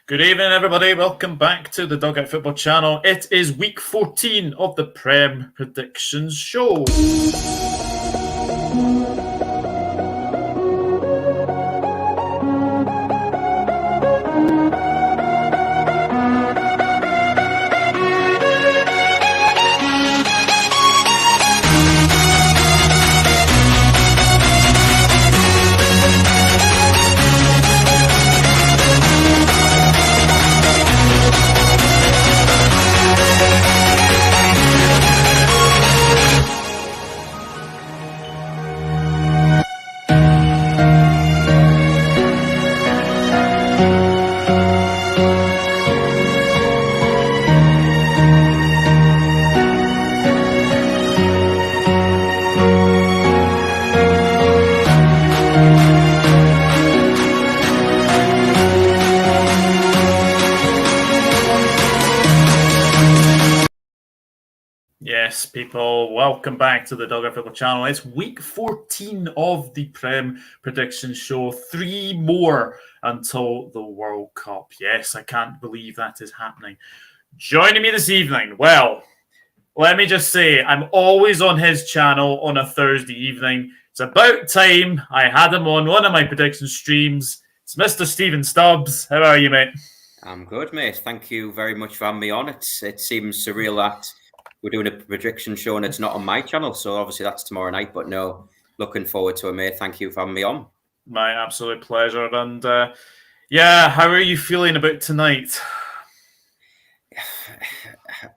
Good evening, everybody. Welcome back to the Dugout Football Channel. It is week 14 of the Prem Predictions show. Yes, people, welcome back to the Dugout Football Channel. It's week 14 of the Prem Predictions show. 3 more until the World Cup. Yes, I can't believe that is happening. Joining me this evening, well, let me just say, I'm always on his channel on a Thursday evening. It's about time I had him on one of my prediction streams. It's Mr. Steven Stubbs. How are you, mate? I'm good, mate. Thank you very much for having me on. It seems surreal that we're doing a prediction show and it's not on my channel. So obviously that's tomorrow night. But no, looking forward to it, mate. Thank you for having me on. My absolute pleasure. And how are you feeling about tonight?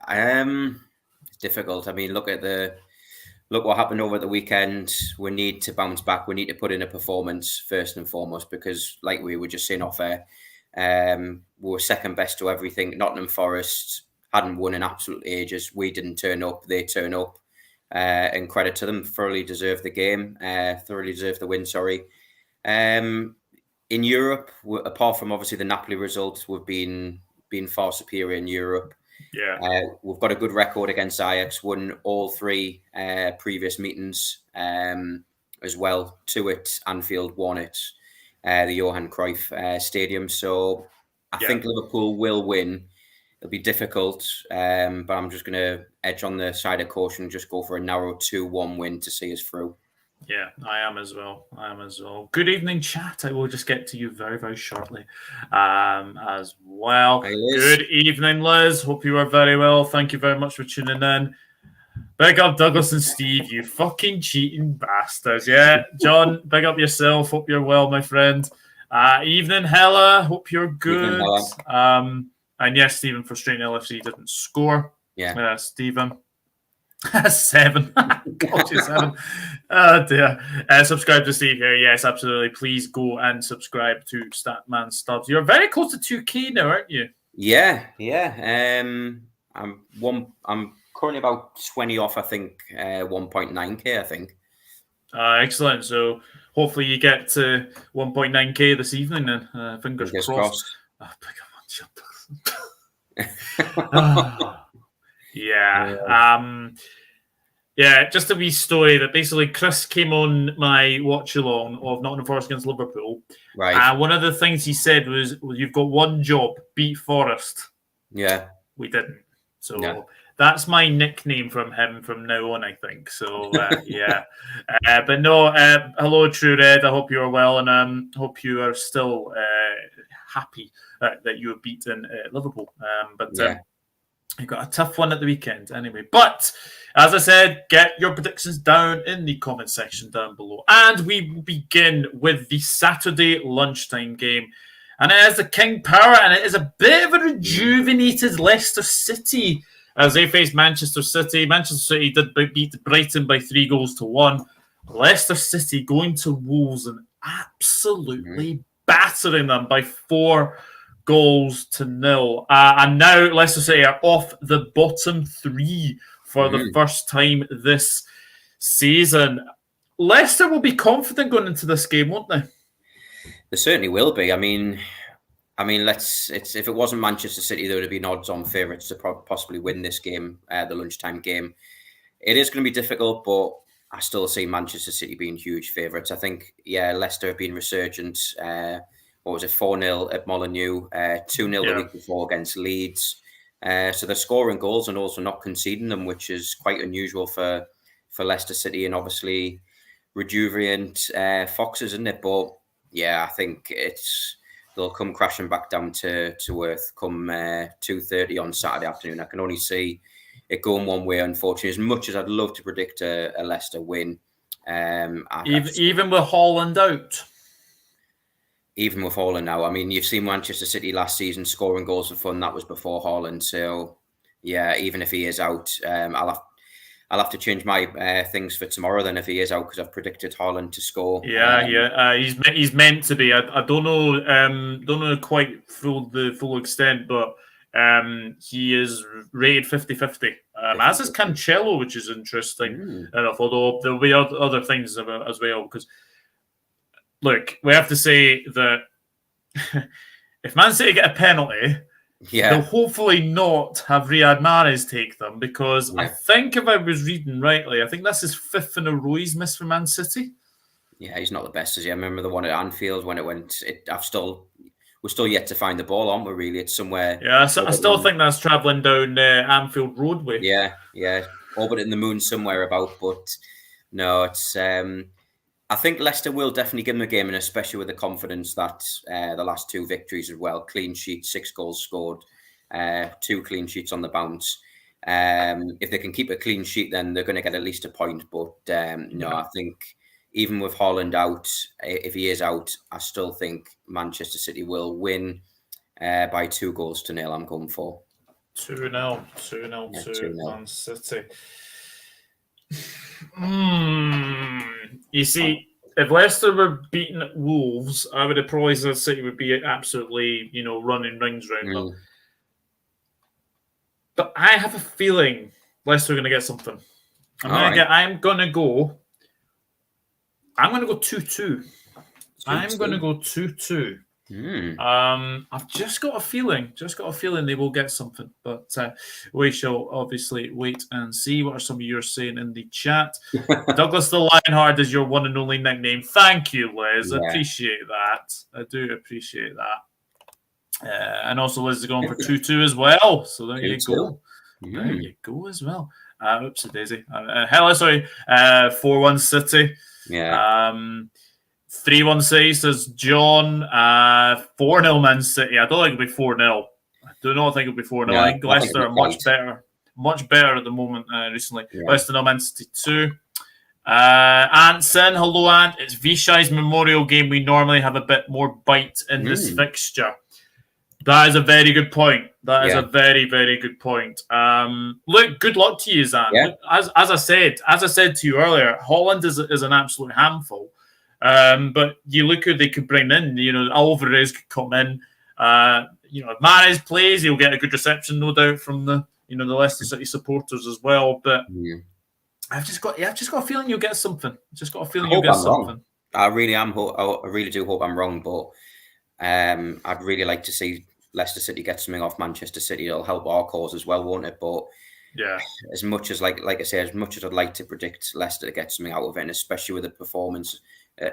It's difficult. I mean, look what happened over the weekend. We need to bounce back. We need to put in a performance first and foremost because, like we were just saying off air, we were second best to everything. Nottingham Forest hadn't won in absolute ages. We didn't turn up. They turn up. And credit to them. Thoroughly deserved the game. Thoroughly deserved the win, sorry. In Europe, apart from obviously the Napoli results, we've been far superior in Europe. Yeah. We've got a good record against Ajax, won all 3 previous meetings as well. 2 at Anfield, 1 at the Johan Cruyff Stadium. So I think Liverpool will win. It'll be difficult, but I'm just going to edge on the side of caution and just go for a narrow 2-1 win to see us through. Yeah, I am as well. Good evening, chat. I will just get to you very, very shortly as well. Hey, good evening, Liz. Hope you are very well. Thank you very much for tuning in. Big up Douglas and Steve, you fucking cheating bastards. Yeah, John, big up yourself. Hope you're well, my friend. Evening, Hella. Hope you're good. And yes, Stephen, frustrating LFC didn't score. Yeah. Stephen. 7. God, 7. Oh, dear. Subscribe to Steve here. Yes, absolutely. Please go and subscribe to Statman Stubbs. You're very close to 2K now, aren't you? Yeah. I'm currently about 20 off, I think, 1.9K, I think. Excellent. So hopefully you get to 1.9K this evening then. Fingers crossed. Oh, just a wee story that basically Chris came on my watch along of Nottingham Forest against Liverpool. Right. One of the things he said was, you've got one job, beat Forest. Yeah. We didn't. So that's my nickname from him from now on, I think. So, but no, hello, True Red. I hope you are well and hope you are still happy that you have beaten Liverpool. You got a tough one at the weekend anyway. But as I said, get your predictions down in the comment section down below. And we will begin with the Saturday lunchtime game. And it is the King Power, and it is a bit of a rejuvenated Leicester City as they face Manchester City. Manchester City did beat Brighton by 3-1. Leicester City going to Wolves and absolutely battering them by 4-0. And now Leicester City are off the bottom 3 for the first time this season. Leicester will be confident going into this game, won't they? They certainly will be. I mean, if it wasn't Manchester City, there would have been odds-on favourites to possibly win this game, the lunchtime game. It is going to be difficult, but I still see Manchester City being huge favourites. I think, Leicester have been resurgent. what was it, 4-0 at Molineux, 2-0 the week before against Leeds. So they're scoring goals and also not conceding them, which is quite unusual for Leicester City, and obviously rejuvenant Foxes, isn't it? But yeah, I think they'll come crashing back down to earth come 2:30 on Saturday afternoon. I can only see it going one way, unfortunately. As much as I'd love to predict a Leicester win, even with Haaland out. Even with Haaland now, I mean, you've seen Manchester City last season scoring goals for fun. That was before Haaland. So yeah, even if he is out, I'll have to change my things for tomorrow then if he is out, because I've predicted Haaland to score. He's meant to be. I don't know quite the full extent, but he is rated 50-50. As is Cancelo, which is interesting enough, although there'll be other things as well, because look, we have to say that if Man City get a penalty, they'll hopefully not have Riyad Mahrez take them, because I think, if I was reading rightly, I think that's his 5th in a row he's missed for Man City. Yeah, he's not the best, is he? I remember the one at Anfield when it went. We're still yet to find the ball, aren't we? Really, it's somewhere. Yeah, I still think that's travelling down Anfield Roadway. Yeah, orbiting the moon somewhere about. But no, it's. I think Leicester will definitely give them a game, and especially with the confidence that the last 2 victories as well, clean sheet, 6 goals scored, 2 clean sheets on the bounce. If they can keep a clean sheet, then they're going to get at least a point. But I think even with Haaland out, if he is out, I still think Manchester City will win by 2-0. I'm going for 2-0 to Man City. You see, if Leicester were beaten at Wolves, I would have probably said City would be absolutely, running rings around them. But I have a feeling Leicester are going to get something. I'm going to go 2-2. I'm going to go 2-2. I've just got a feeling they will get something, but we shall obviously wait and see. What are some of you saying in the chat? Douglas the Lionheart is your one and only nickname. Thank you, Liz. I appreciate that. I do appreciate that. And also Liz is going for 2-2 as well. So there you go. There you go as well. Oopsie daisy. Hello, sorry. 4-1 City. Yeah. 316 says John. 4-0 Man City. I don't think it'll be 4-0. I do not think it'll be 4-0. I think Leicester are much better at the moment recently. Leicester 0, Man City 2. Antson, hello Ant. It's Vishai's memorial game. We normally have a bit more bite in this fixture. That is a very good point. That is a very, very good point. Look, good luck to you, Zan. Yeah. Look, as I said to you earlier, Haaland is an absolute handful. But you look who they could bring in. Alvarez could come in. If Mahrez plays, he'll get a good reception, no doubt, from the Leicester City supporters as well. But I've just got a feeling you'll get something. I really am. I really do hope I'm wrong, but I'd really like to see Leicester City get something off Manchester City. It'll help our cause as well, won't it? But yeah, as much as like I say, as much as I'd like to predict Leicester to get something out of it, and especially with the performance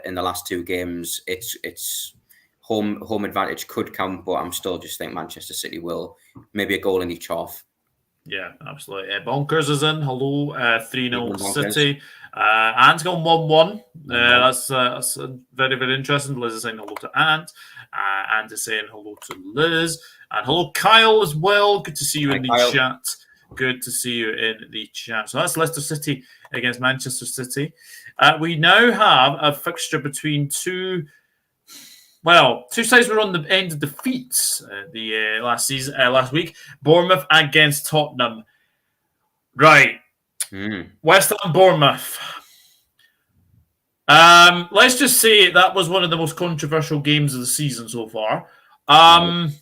in the last 2 games, it's home advantage could count, but I'm still just think Manchester City will, maybe a goal in each half. Yeah, absolutely. Bonkers is in. Hello, 3-0 City. Ant's gone 1-1. That's very, very interesting. Liz is saying hello to Ant. Ant is saying hello to Liz. And hello, Kyle, as well. Good to see you in the chat. Good to see you in the chat. So that's Leicester City against Manchester City. We now have a fixture between two sides were on the end of defeats last week. Bournemouth against Tottenham. Right. West Ham, Bournemouth. Let's just say that was one of the most controversial games of the season so far. The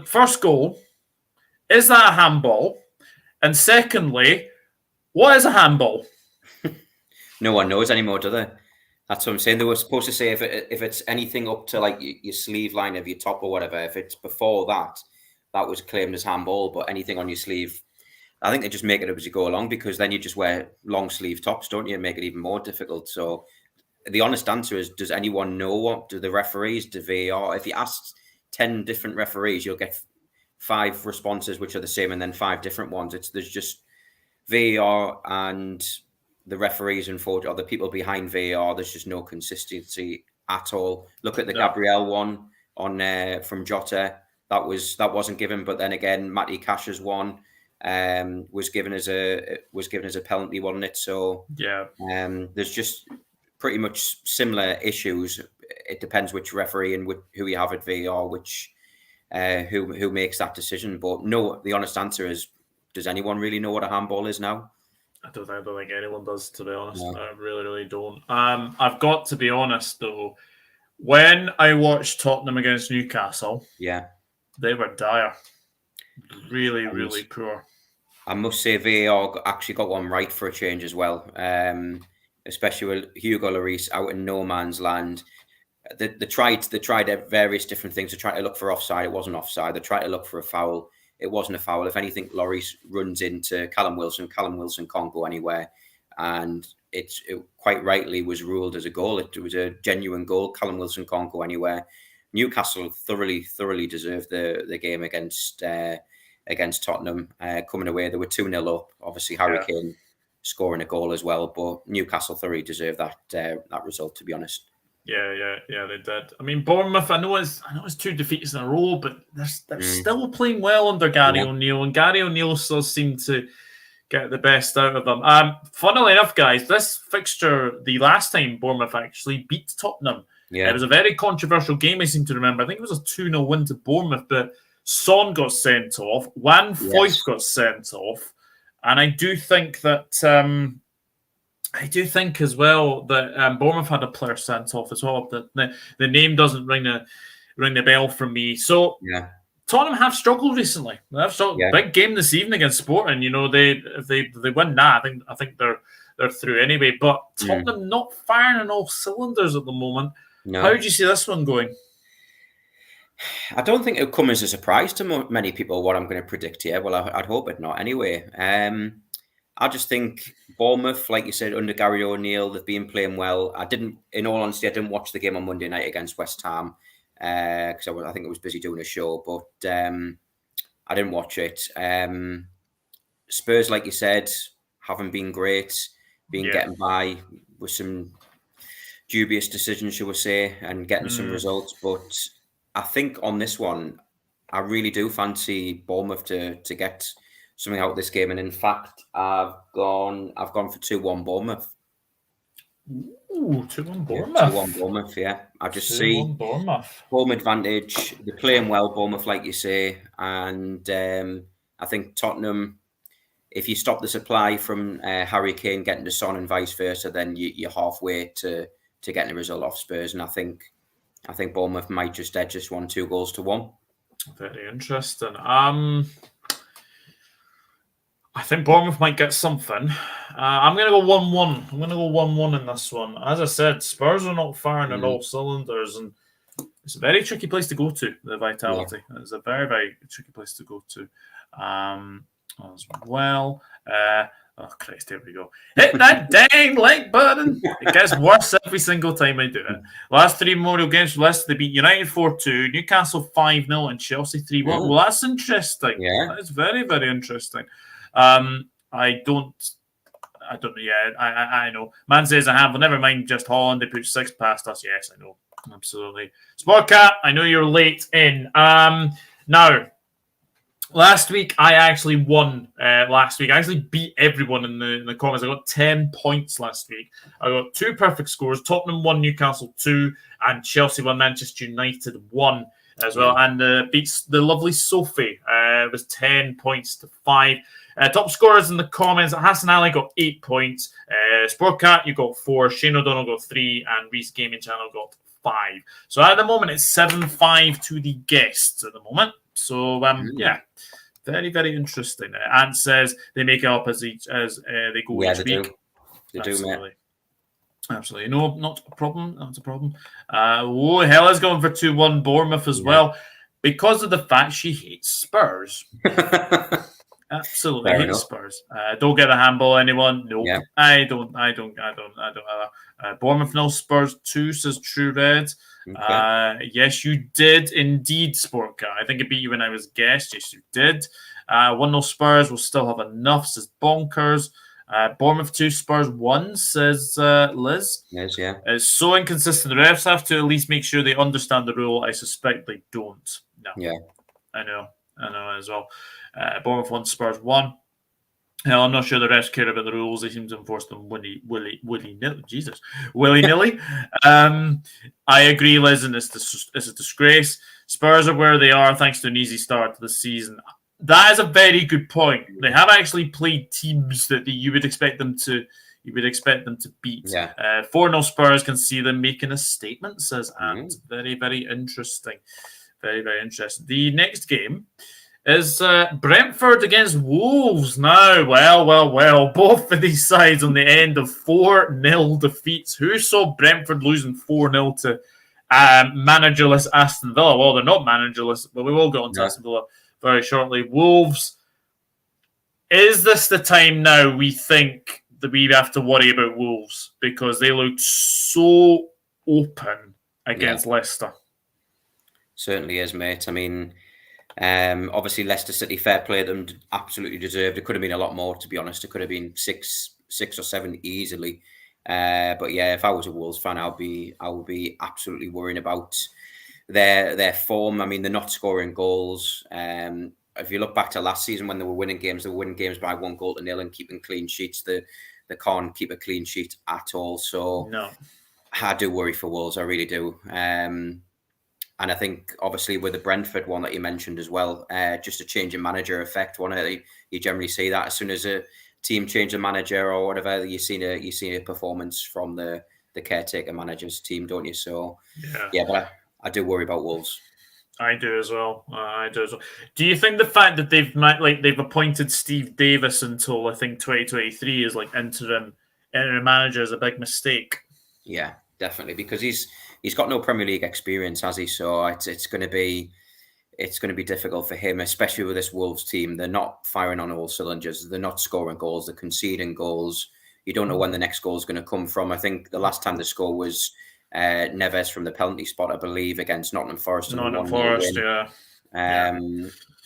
first goal, is that a handball? And secondly, what is a handball? No one knows anymore, do they? That's what I'm saying. They were supposed to say if it's anything up to like your sleeve line of your top or whatever, if it's before that was claimed as handball. But anything on your sleeve, I think they just make it up as you go along, because then you just wear long sleeve tops, don't you, and make it even more difficult. So the honest answer is, does anyone know what? Do the referees, do VAR? If you ask 10 different referees, you'll get 5 responses which are the same, and then 5 different ones. There's just VAR and the referees and or the people behind VAR. There's just no consistency at all. Look at the Gabriel one on from Jota. That wasn't given, but then again, Matty Cash's one was given as a penalty, wasn't it? So yeah, there's just pretty much similar issues. It depends which referee and who you have at VAR, who makes that decision. But no, the honest answer is, does anyone really know what a handball is now? I don't think anyone does, to be honest. No. I really, really don't. I've got to be honest, though. When I watched Tottenham against Newcastle, they were dire. Really, really poor. I must say VAR actually got one right for a change as well, especially with Hugo Lloris out in no man's land. They tried various different things. They tried to look for offside. It wasn't offside. They tried to look for a foul. It wasn't a foul. If anything, Lloris runs into Callum Wilson. Callum Wilson can't go anywhere. And it quite rightly was ruled as a goal. It was a genuine goal. Callum Wilson can't go anywhere. Newcastle thoroughly deserved the game against Tottenham. Coming away, they were 2-0 up. Obviously, Harry Kane scoring a goal as well. But Newcastle thoroughly deserved that result, to be honest. Yeah, they did. I mean, Bournemouth, I know it's 2 defeats in a row, but they're still playing well under Gary O'Neill, and Gary O'Neill still seemed to get the best out of them. Funnily enough, guys, this fixture, the last time Bournemouth actually beat Tottenham, it was a very controversial game, I seem to remember. I think it was a 2-0 win to Bournemouth, but Son got sent off, Juan Foyth got sent off, and I do think that... as well that Bournemouth had a player sent off as well. The name doesn't ring the bell for me. So Tottenham have struggled recently. They've struggled. Big game this evening against Sporting. You know, if they win that, I think they're through anyway. But Tottenham not firing on all cylinders at the moment. No. How do you see this one going? I don't think it'll come as a surprise to many people what I'm going to predict here. Well, I'd hope it not anyway. I just think Bournemouth, like you said, under Gary O'Neill, they've been playing well. In all honesty, I didn't watch the game on Monday night against West Ham because I think I was busy doing a show, but I didn't watch it. Spurs, like you said, haven't been great, getting by with some dubious decisions, shall we say, and getting some results. But I think on this one, I really do fancy Bournemouth to get something out of this game, and in fact, I've gone for 2-1 Bournemouth. Ooh, 2-1 Bournemouth. 2-1 Bournemouth. Yeah, I just see Bournemouth home advantage. They're playing well, Bournemouth, like you say, and I think Tottenham. If you stop the supply from Harry Kane getting to Son and vice versa, then you're halfway to getting a result off Spurs, and I think Bournemouth might just edge this 1-2 goals to 1. Very interesting. I think Bournemouth might get something. I'm going to go 1-1. I'm going to go 1-1 in this one. As I said, Spurs are not firing on all cylinders, and it's a very tricky place to go to, the Vitality. Yeah. It's a very, very tricky place to go to. As well. Oh, Christ, here we go. Hit that dang like button. It gets worse every single time I do it. Last 3 Memorial games for Leicester, they beat United 4-2, Newcastle 5-0, and Chelsea 3-1. Well, that's interesting. Yeah. That is very, very interesting. I know. Man says a handful. Never mind just Holland. They put 6 past us. Yes, I know. Absolutely. Sportcat, I know you're late in. Now, last week I actually won. I actually beat everyone in the comments. I got 10 points last week. I got 2 perfect scores. Tottenham 1, Newcastle 2, and Chelsea 1, Manchester United 1 as well. And beats the lovely Sophie. It was 10 points to 5. Top scorers in the comments: Hassan Ali got 8 points. Sportcat, you got 4. Shane O'Donnell got 3, and Reese Gaming Channel got 5. So at the moment, it's 7-5 to the guests at the moment. So very, very interesting. Ant says they make it up as they go each week. They do, mate. Absolutely. No, not a problem. Not a problem. Hella's going for 2-1 Bournemouth as well, because of the fact she hates Spurs. Absolutely hate Spurs. Don't get a handball, anyone. Nope. Yeah. I don't. Bournemouth 0, Spurs 2, says True Red. Okay. Yes, you did indeed, Sport Guy. I think it beat you when I was guest. Yes, you did. 1-0 Spurs will still have enough, says Bonkers. Bournemouth 2, Spurs 1, says Liz. Yes, yeah. It's so inconsistent. The refs have to at least make sure they understand the rule. I suspect they don't. No. Yeah. I know as well. Bournemouth 1, Spurs 1. Hell, I'm not sure the refs care about the rules. They seem to enforce them willy-nilly. I agree, Liz, and it's a disgrace. Spurs are where they are thanks to an easy start to the season. That is a very good point. They have actually played teams that you would expect them to beat. Yeah. 4-0 Spurs can see them making a statement, says Ant. Very, very interesting. Very, very interesting. The next game is Brentford against Wolves. Now, well. Both of these sides on the end of 4-0 defeats. Who saw Brentford losing 4-0 to managerless Aston Villa? Well, they're not managerless, but we will get on to Aston Villa very shortly. Wolves. Is this the time now we think that we have to worry about Wolves? Because they looked so open against Leicester. Certainly is, mate. I mean, obviously Leicester City, fair play them, absolutely deserved. It could have been a lot more, to be honest. It could have been six or seven easily. But yeah, if I was a Wolves fan, I would be absolutely worrying about their form. I mean, they're not scoring goals. If you look back to last season when they were winning games by 1-0 and keeping clean sheets. They can't keep a clean sheet at all. So no. I do worry for Wolves. I really do. And I think, obviously, with the Brentford one that you mentioned as well, just a change in manager effect. You generally see that as soon as a team changes a manager or whatever, you see a performance from the caretaker manager's team, don't you? So, yeah, but I do worry about Wolves. I do as well. Do you think the fact that they've appointed Steve Davis until I think 2023 is like interim manager is a big mistake? Yeah, definitely, because he's got no Premier League experience, has he? So it's going to be difficult for him, especially with this Wolves team. They're not firing on all cylinders. They're not scoring goals. They're conceding goals. You don't know when the next goal is going to come from. I think the last time the score was Neves from the penalty spot, I believe, against Nottingham Forest. Nottingham Forest, yeah.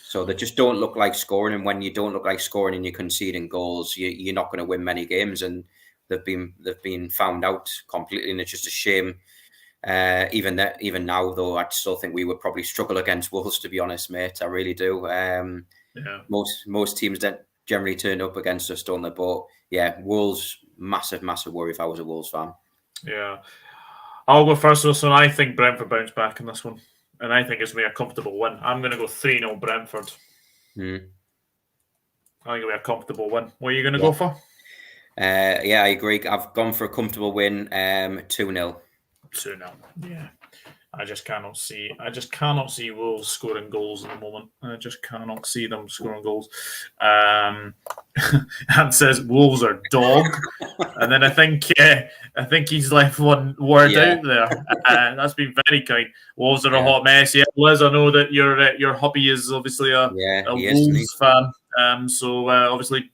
So they just don't look like scoring. And when you don't look like scoring and you're conceding goals, you're not going to win many games. And they've been found out completely, and it's just a shame. Even now, though, I still think we would probably struggle against Wolves, to be honest, mate. I really do. Most teams that generally turn up against us, don't they? But yeah, Wolves, massive worry if I was a Wolves fan. Yeah. I'll go first with this one. I think Brentford bounce back in this one. And I think it's going to be a comfortable win. I'm going to go 3-0 Brentford. I think it'll be a comfortable win. What are you going to go for? Yeah, I agree. I've gone for a comfortable win, 2-0. 2-0. Yeah. I just cannot see Wolves scoring goals at the moment. I just cannot see them scoring goals. And says Wolves are dog. And then I think he's left one word out there. That's been very kind. Wolves are a hot mess. Yeah, Liz, I know that your hobby is obviously a Wolves fan. So obviously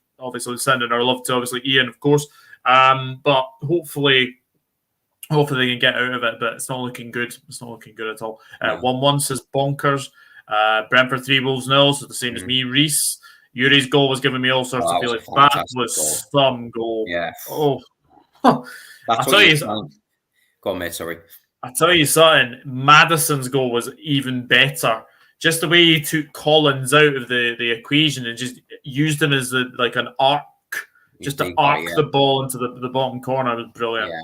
sending our love to obviously Ian, of course. But hopefully they can get out of it, but it's not looking good. It's not looking good at all. 1-1 says Bonkers. Brentford 3, Wolves 0, so the same as me. Reese, Yuri's goal was giving me all sorts of feelings. That was some goal. Yeah. Oh. I'll tell you something. Go on, mate, sorry. I'll tell you something. Madison's goal was even better. Just the way he took Collins out of the equation and just used him as like an arc, just to arc the ball into the bottom corner was brilliant. Yeah.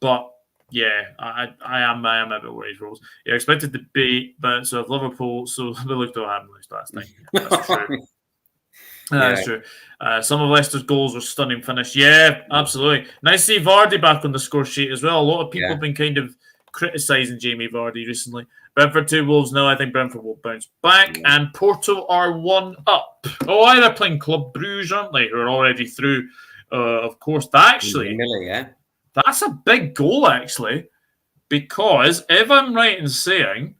But yeah, I am a bit worried for Wolves. Yeah, expected to beat, but so if Liverpool, so they looked to have lost last night. That's true. That's true. Some of Leicester's goals were stunning finish. Yeah, absolutely. Nice to see Vardy back on the score sheet as well. A lot of people have been kind of criticising Jamie Vardy recently. Brentford 2, Wolves 0. I think Brentford will bounce back. And Porto are 1 up. Oh, they're playing Club Bruges, aren't they? Who are already through. Of course, that's a big goal, actually, because if I'm right in saying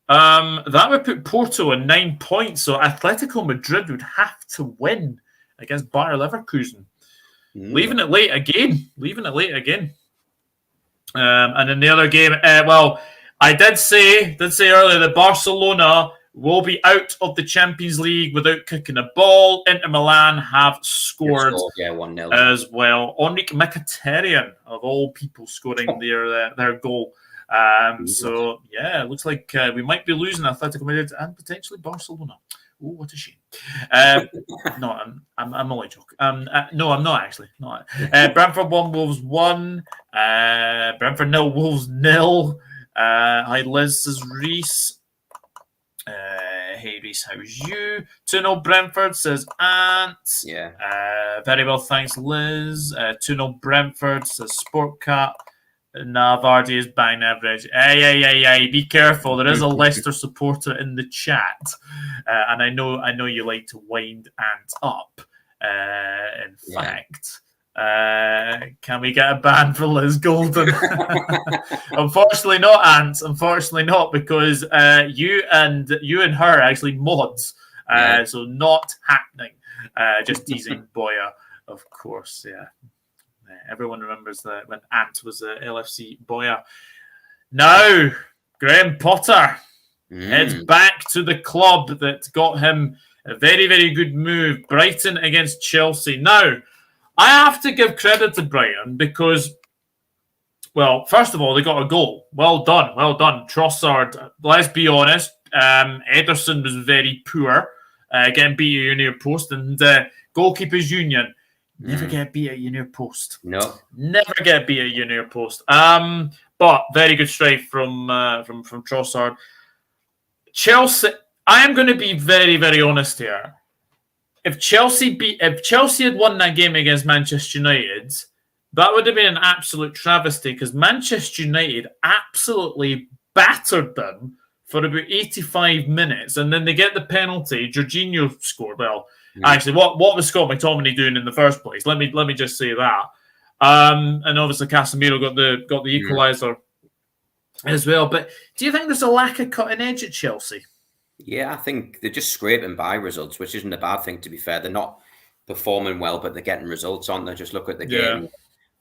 That would put Porto on 9 points, so Atletico Madrid would have to win against Bayer Leverkusen. Leaving it late again. And in the other game, I did say earlier that Barcelona will be out of the Champions League without kicking a ball. Inter Milan have scored 1-0 as well. Enrique Mkhitaryan, of all people, scoring their goal. So, yeah, it looks like we might be losing Atletico Madrid and potentially Barcelona. Oh, what a shame. No, I'm only joking. No, I'm not actually. Not. Brentford 1, Wolves 1. Brentford 0, Wolves 0. Hi, Liz, says Reese. Hey, Reese, how's you? 2-0 Brentford, says Ant. Yeah. Very well, thanks, Liz. 2-0 Brentford, says Sportcat. Nah, Vardy is bang average. Hey, be careful. There is a Leicester supporter in the chat. And I know you like to wind Ant up. In fact. Can we get a ban for Liz Golden? Unfortunately not, Ant. Unfortunately not, because you and her are actually mods. So not happening. Just teasing Boya, of course, yeah. Everyone remembers that when Ant was LFC Boya. Now, Graham Potter heads back to the club that got him a very, very good move. Brighton against Chelsea. Now, I have to give credit to Brighton because, well, first of all, they got a goal. Well done. Trossard, let's be honest, Ederson was very poor, getting beat at your near post, and goalkeepers union. Never get beat at your near post. No. Never get beat at your near post. But very good strike from Trossard. Chelsea, I am going to be very, very honest here. If Chelsea had won that game against Manchester United, that would have been an absolute travesty because Manchester United absolutely battered them for about 85 minutes, and then they get the penalty. Jorginho scored. Well, actually, what was Scott McTominay doing in the first place? Let me just say that. And obviously Casemiro got the equaliser as well. But do you think there's a lack of cutting edge at Chelsea? Yeah, I think they're just scraping by results, which isn't a bad thing, to be fair. They're not performing well, but they're getting results, aren't they? Just look at the game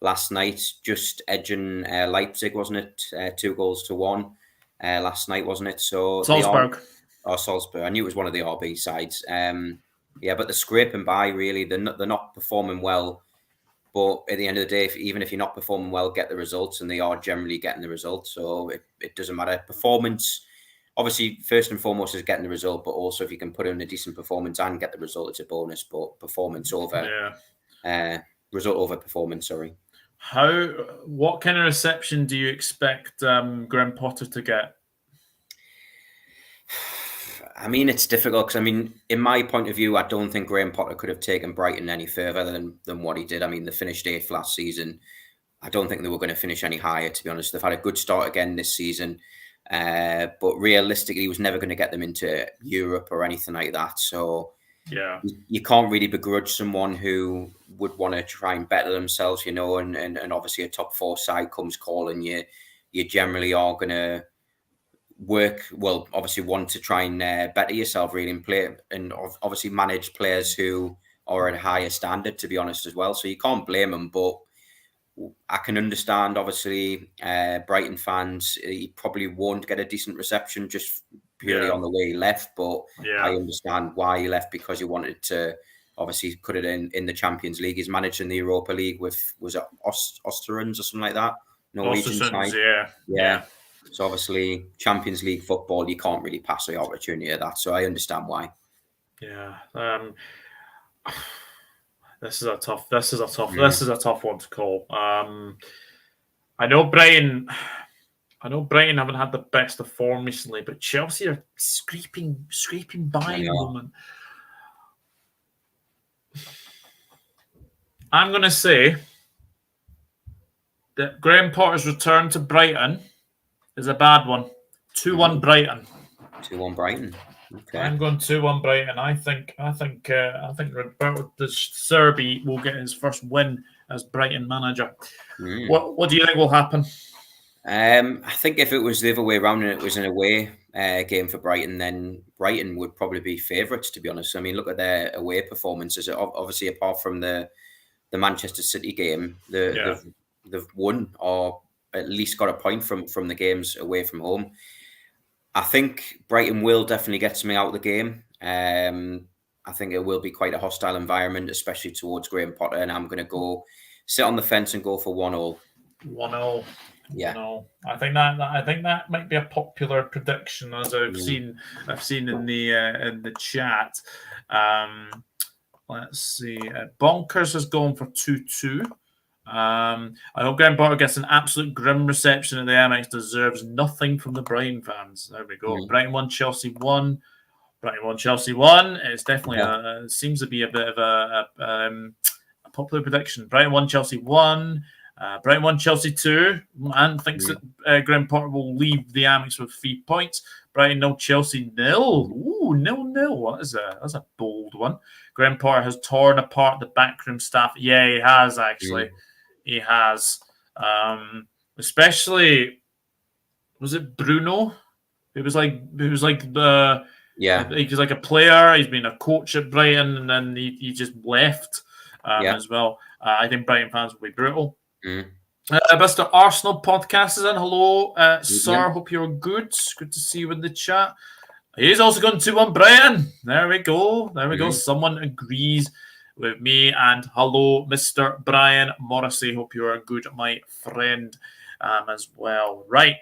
last night, just edging Leipzig, wasn't it? 2-1 last night, wasn't it? So Salzburg. Salzburg. I knew it was one of the RB sides. But they're scraping by, really. They're not performing well. But at the end of the day, even if you're not performing well, get the results, and they are generally getting the results. So it doesn't matter. Performance, obviously, first and foremost is getting the result, but also if you can put in a decent performance and get the result, it's a bonus. But performance over result over performance, sorry. What kind of reception do you expect Graham Potter to get? I mean, it's difficult because, in my point of view, I don't think Graham Potter could have taken Brighton any further than what he did. I mean, they finished 8th last season. I don't think they were going to finish any higher, to be honest. They've had a good start again this season. But realistically, he was never going to get them into Europe or anything like that. So you can't really begrudge someone who would want to try and better themselves, and obviously a top 4 side comes calling you. You generally are going to work, well, obviously want to try and better yourself really and play and obviously manage players who are at a higher standard, to be honest, as well. So you can't blame them, but I can understand, obviously, Brighton fans, he probably won't get a decent reception just purely on the way he left, but I understand why he left, because he wanted to obviously put it in the Champions League. He's managed in the Europa League with, was it Osterunds or something like that? Norwegian side. Yeah. So obviously, Champions League football, you can't really pass the opportunity of that. So I understand why. Yeah. This is a tough one to call. I know Brighton haven't had the best of form recently, but Chelsea are scraping by at the moment. I'm going to say that Graham Potter's return to Brighton is a bad one. 2-1 Brighton. 2-1 Brighton. Okay. I'm going 2-1 Brighton. I think Roberto De Zerbi will get his first win as Brighton manager. What do you think will happen? I think if it was the other way around and it was an away game for Brighton, then Brighton would probably be favourites, to be honest. I mean, look at their away performances. Obviously, apart from the Manchester City game, they've won or at least got a point from the games away from home. I think Brighton will definitely get something out of the game. I think it will be quite a hostile environment, especially towards Graham Potter, and I'm going to go sit on the fence and go for 1-1. 1-0. Yeah. 1-0. I think that might be a popular prediction, as I've seen in the chat. Let's see. Bonkers has gone for 2-2. I hope Graham Potter gets an absolute grim reception at the Amex. Deserves nothing from the Brighton fans. There we go. Brighton 1, Chelsea 1. Brighton 1, Chelsea 1. It's definitely seems to be a bit of a popular prediction. Brighton 1, Chelsea 1. Brighton 1, Chelsea 2. And thinks that Graham Potter will leave the Amex with 3 points. Brighton 0, Chelsea 0. Ooh, 0-0. That's a bold one. Graham Potter has torn apart the backroom staff. Yeah, he has actually. He has. Especially, was it Bruno? He was like the. Yeah. He's like a player. He's been a coach at Brighton, and then he just left as well. I think Brighton fans will be brutal. Mr. Arsenal podcast is in. Hello, sir. Hope you're good. Good to see you in the chat. He's also gone 2-1 Brighton. There we go. Someone agrees with me. And hello, Mr. Brian Morrissey. Hope you are good, my friend, as well. Right.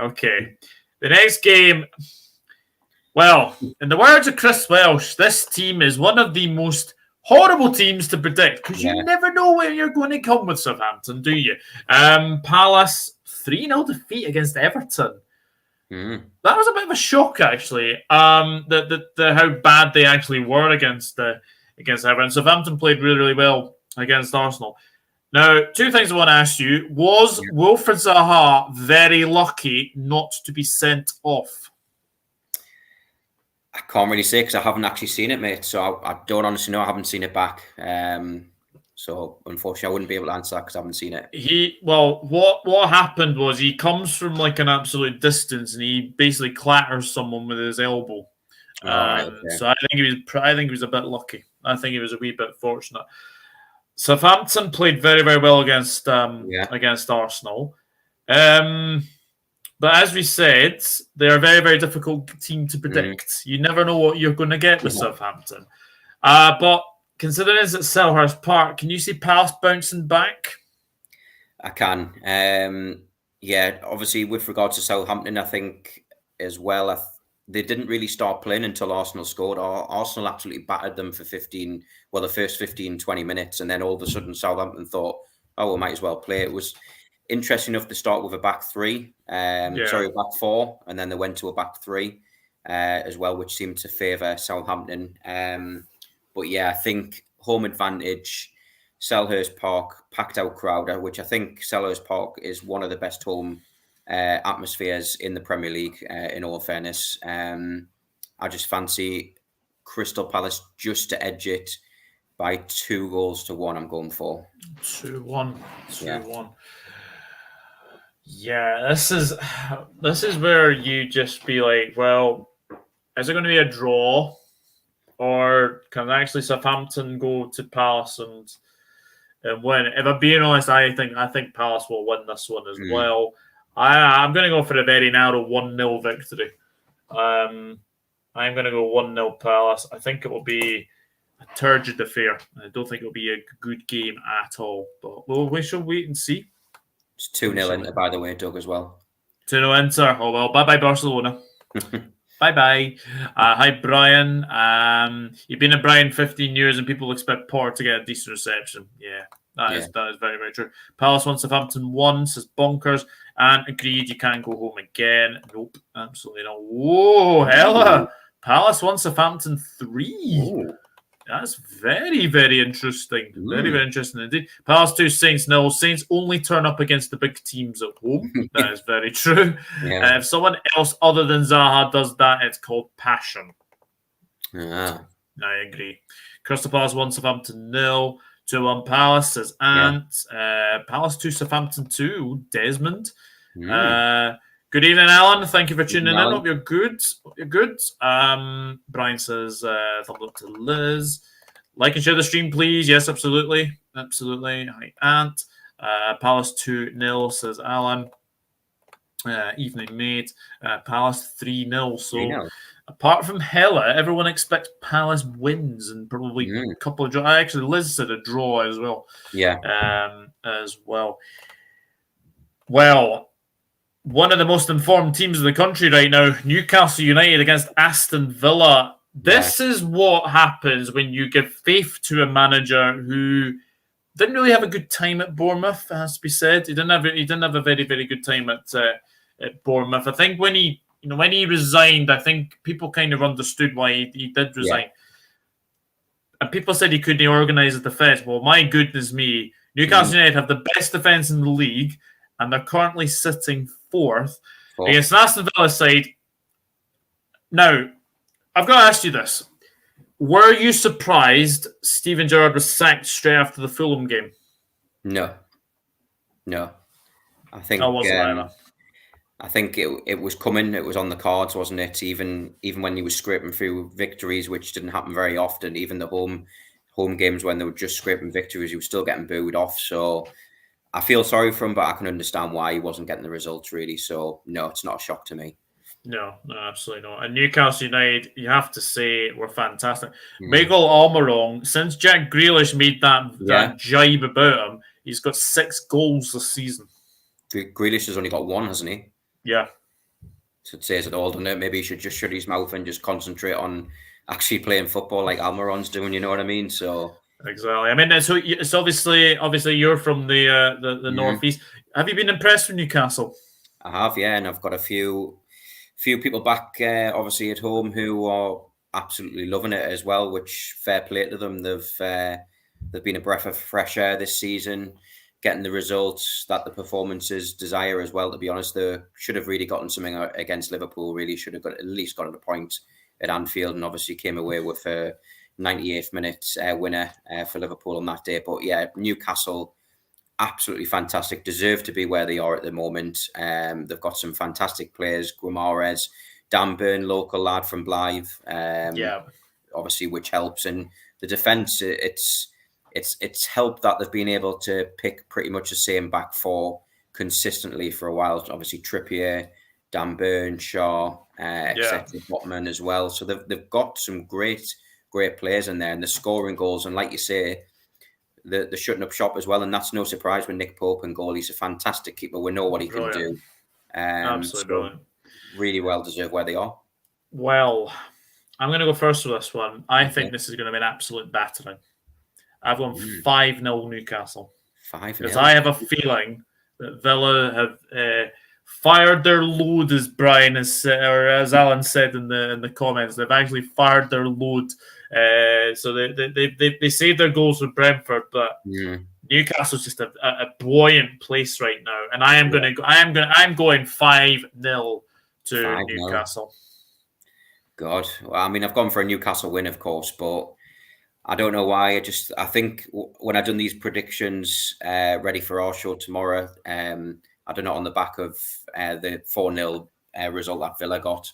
Okay. The next game. Well, in the words of Chris Welsh, this team is one of the most horrible teams to predict because you never know where you're going to come with Southampton, do you? Palace 3-0 defeat against Everton. That was a bit of a shock, actually. The how bad they actually were against Everton. Southampton played really, really well against Arsenal. Now, 2 things I want to ask you. Was Wilfried Zaha very lucky not to be sent off? I can't really say because I haven't actually seen it, mate. So I don't honestly know. I haven't seen it back. So unfortunately, I wouldn't be able to answer that because I haven't seen it. What happened was he comes from like an absolute distance and he basically clatters someone with his elbow. So I think he was a bit lucky. I think he was a wee bit fortunate. Southampton played very, very well against Arsenal. But as we said, they're a very, very difficult team to predict. You never know what you're going to get with Southampton. But considering it's at Selhurst Park, can you see Palace bouncing back? I can. Obviously, with regards to Southampton, I think as well, they didn't really start playing until Arsenal scored. Arsenal absolutely battered them for the first 15, 20 minutes. And then all of a sudden, Southampton thought, we might as well play. It was interesting enough to start with a back three, a back four, and then they went to a back three as well, which seemed to favour Southampton. But yeah, I think home advantage, Selhurst Park, packed out crowd, which I think Selhurst Park is one of the best home atmospheres in the Premier League, in all fairness. I just fancy Crystal Palace just to edge it by 2-1. I'm going for 2-1. 2-1. Yeah, this is where you just be like, well, is it going to be a draw, or can actually Southampton go to Palace and win? If I'm being honest, I think Palace will win this one as well. I'm going to go for a very narrow 1-0 victory. I'm going to go 1-0 Palace. I think it will be a turgid affair. I don't think it will be a good game at all. But we shall wait and see. It's 2-0 Inter, by the way, Doug, as well. 2-0 Inter. Oh, well. Bye-bye, Barcelona. Bye-bye. Hi, Brian. You've been at Brian 15 years and people expect Potter to get a decent reception. Yeah, that is very, very true. Palace 1, Southampton 1, says Bonkers. And agreed, you can't go home again. Nope, absolutely not. Whoa, hella. Palace 1, Southampton 3. Ooh. That's very, very interesting. Very, very interesting indeed. Palace 2, Saints 0. Saints only turn up against the big teams at home. That is very true. Yeah. If someone else other than Zaha does that, it's called passion. I agree. Crystal Palace 1, Southampton 0. 2-1 Palace, says Ant. Palace 2, Southampton 2, Desmond. Good evening, Alan. Thank you for tuning in. Hope you're good. Brian says, thumbs up to Liz. Like and share the stream, please. Yes, absolutely. Absolutely. Hi, Ant. Palace 2-0, says Alan. Evening, mate. Palace 3-0. So, 3-0. Apart from Hella, everyone expects Palace wins and probably a couple of draws. Actually, Liz said a draw as well. As well. Well, one of the most informed teams in the country right now, Newcastle United against Aston Villa. This is what happens when you give faith to a manager who didn't really have a good time at Bournemouth, it has to be said. He didn't have a very, very good time at Bournemouth. I think when he resigned, I think people kind of understood why he did resign. And people said he couldn't organise a defence. Well, my goodness me, Newcastle United have the best defence in the league, and they're currently sitting fourth against an Aston Villa side. Now, I've got to ask you this. Were you surprised Steven Gerrard was sacked straight after the Fulham game? No. I think I think it was coming. It was on the cards, wasn't it? Even when he was scraping through victories, which didn't happen very often. Even the home games when they were just scraping victories, he was still getting booed off. So I feel sorry for him, but I can understand why he wasn't getting the results, really. So, no, it's not a shock to me. No, absolutely not. And Newcastle United, you have to say, were fantastic. Miguel Almiron, since Jack Grealish made that jibe about him, he's got 6 goals this season. Grealish has only got 1, hasn't he? Yeah. So it says it all, doesn't it? Maybe he should just shut his mouth and just concentrate on actually playing football like Almiron's doing, you know what I mean? So... Exactly. I mean, so it's obviously you're from the northeast. Have you been impressed with Newcastle? I have, yeah, and I've got a few people back, obviously at home, who are absolutely loving it as well. Which fair play to them. They've been a breath of fresh air this season, getting the results that the performances desire as well. To be honest, they should have really gotten something against Liverpool. Really should have at least gotten a point at Anfield, and obviously came away with a 98th minute winner for Liverpool on that day. But yeah, Newcastle, absolutely fantastic, deserve to be where they are at the moment. They've got some fantastic players, Guimaraes, Dan Burn, local lad from Blythe, obviously, which helps. And the defence, it's helped that they've been able to pick pretty much the same back four consistently for a while. Obviously, Trippier, Dan Burn, Shaw, etc. Botman as well. So they've got some great players in there, and they're scoring goals. And like you say, they're shutting up shop as well. And that's no surprise with Nick Pope in goal. He's a fantastic keeper. We know what he can do. Absolutely. So really well deserved where they are. Well, I'm going to go first for this one. I think this is going to be an absolute battering. I've gone 5-0 Newcastle. 5-0. Because I have a feeling that Villa have fired their load, as Brian has said, or as Alan said in the comments. They've actually fired their load. So they saved their goals with Brentford, but Newcastle's just a buoyant place right now. And I'm going 5-0 to 5-0. Newcastle. God, well, I mean, I've gone for a Newcastle win, of course, but I don't know why. I think when I've done these predictions ready for our show tomorrow, I don't know, on the back of the 4-0 result that Villa got,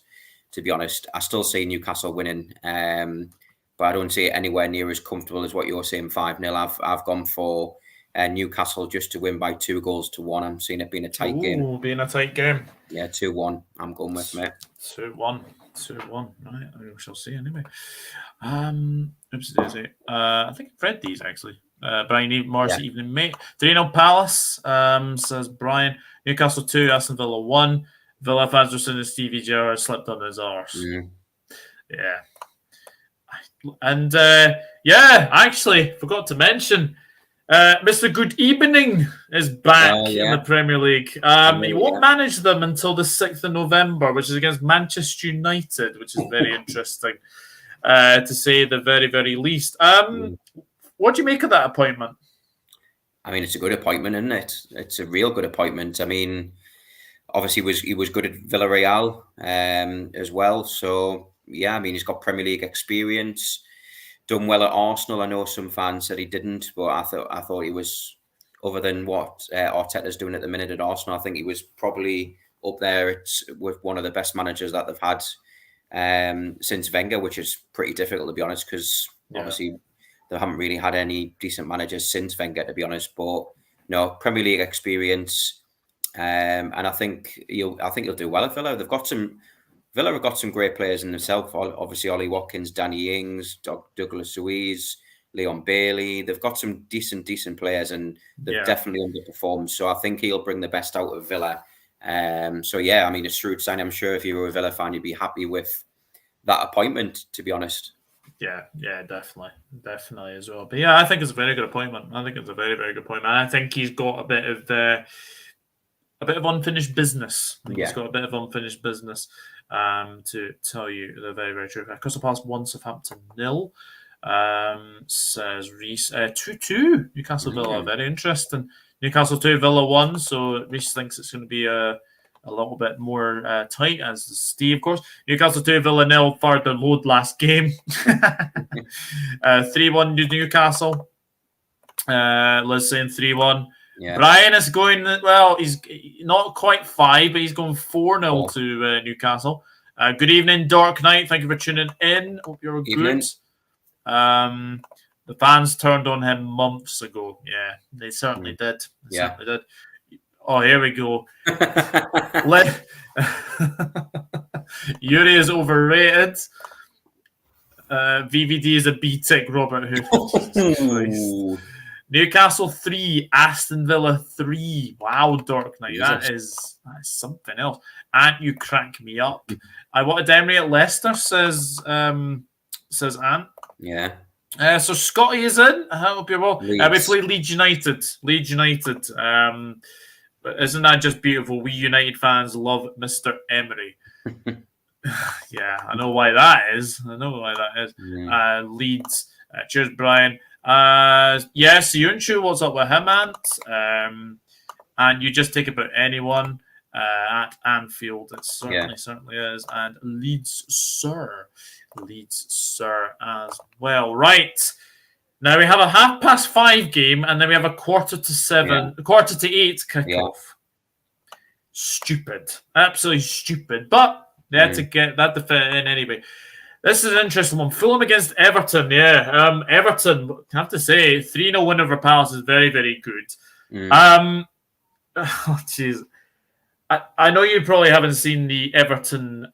to be honest, I still see Newcastle winning, but I don't see it anywhere near as comfortable as what you're saying, 5-0. I've gone for Newcastle just to win by 2-1. I'm seeing it being a tight game. Being a tight game. Yeah, 2-1. I'm going with, mate. 2-1. Right, we shall see anyway. Oops, daisy. I think I've read these actually. Brian Morris, evening, mate. 3-0 Palace, says Brian. Newcastle 2, Aston Villa 1. Villa fans were saying Stevie Gerrard slipped on his arse. Yeah. And I actually forgot to mention Mr. Good Evening is back in the Premier League. He won't manage them until the 6th of November, which is against Manchester United, which is very interesting, to say the very, very least. What do you make of that appointment? I mean, it's a good appointment, isn't it? It's a real good appointment. I mean, obviously he was good at Villarreal as well. So, yeah, I mean, he's got Premier League experience. done well at Arsenal. I know some fans said he didn't, but I thought he was, other than what Arteta's doing at the minute at Arsenal, I think he was probably up there with one of the best managers that they've had since Wenger, which is pretty difficult, to be honest, because obviously they haven't really had any decent managers since Wenger, to be honest. But no, Premier League experience, and I think he'll do well at Villa. Villa have got some great players in themselves. Obviously, Ollie Watkins, Danny Ings, Douglas Luiz, Leon Bailey. They've got some decent players, and they've definitely underperformed. So I think he'll bring the best out of Villa. So yeah, I mean, a shrewd sign. I'm sure if you were a Villa fan, you'd be happy with that appointment, to be honest. Yeah, definitely as well. But yeah, I think it's a very good appointment. I think it's a very, very good appointment. I think he's got a bit of unfinished business. He's got a bit of unfinished business. To tell you the very, very true. Crystal Palace 1, Southampton 0. Says Reese 2-2. Newcastle Villa, very interesting. Newcastle 2, Villa 1. So Reese thinks it's going to be a little bit more tight, as Steve, of course. Newcastle 2, Villa 0. Fired their load last game. 3-1 Newcastle. Liz saying 3-1. Yeah. Brian is going, well, he's not quite 5, but he's going 4-0 to Newcastle. Good evening, Dark Knight. Thank you for tuning in. Hope you're good. The fans turned on him months ago. Yeah, they certainly did. Certainly did. Oh, here we go. Yuri is overrated. VVD is a B-tick, Robert. Newcastle 3, Aston Villa 3. Wow, Dark Knight. That is something else. And you crank me up. I wanted Emery at Leicester, says Ant. Yeah. So Scotty is in. I hope you're well. We play Leeds United. But isn't that just beautiful? We United fans love Mr. Emery. Yeah, I know why that is. Leeds. Cheers, Brian. Yes, Yunshu, what's up with him, Ant? And you just take about anyone at Anfield. It certainly is. And Leeds, sir, as well. Right. Now we have a 5:30 game, and then we have a 6:45, 7:45 kickoff. Yeah. Stupid, absolutely stupid. But they had to get that to fit in anyway. This is an interesting one. Fulham against Everton. Yeah, Everton. I have to say, 3-0 win over Palace is very, very good. Oh, jeez. I know you probably haven't seen the Everton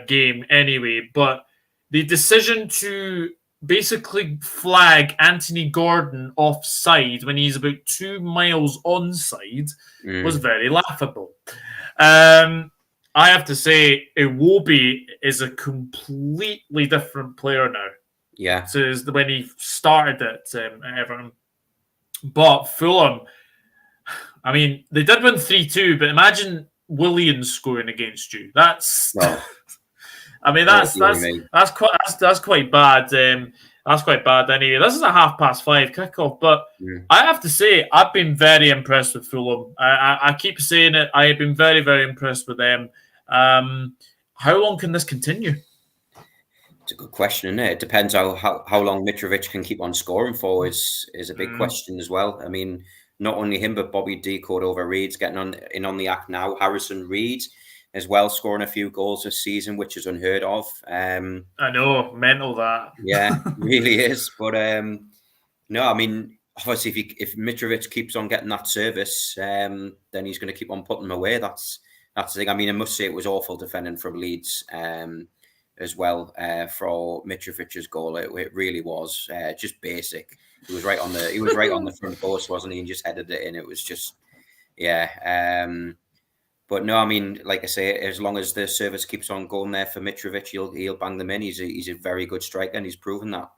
game anyway, but the decision to basically flag Anthony Gordon offside when he's about 2 miles onside was very laughable. I have to say, Iwobi is a completely different player now. Yeah. So when he started at Everton. But Fulham, I mean, they did win 3-2, but imagine Williams scoring against you. That's... Well, I mean, that's quite bad. That's quite bad anyway. This is a 5:30 kickoff, but I have to say, I've been very impressed with Fulham. I keep saying it. I have been very, very impressed with them. How long can this continue? It's a good question, isn't it? It depends how long Mitrovic can keep on scoring for is a big question as well. I mean, not only him, but Bobby D. Cordova-Reid's getting on the act now. Harrison Reed as well, scoring a few goals this season, which is unheard of. I know, mental that. Yeah, really is. But no, I mean, obviously, if Mitrovic keeps on getting that service, then he's going to keep on putting them away. That's the thing. I mean, I must say it was awful defending from Leeds as well for Mitrovic's goal. It really was just basic. He was right on the front post, wasn't he? And just headed it in. It was just, yeah. But no, I mean, like I say, as long as the service keeps on going there for Mitrovic, he'll bang them in. He's a very good striker, and he's proven that.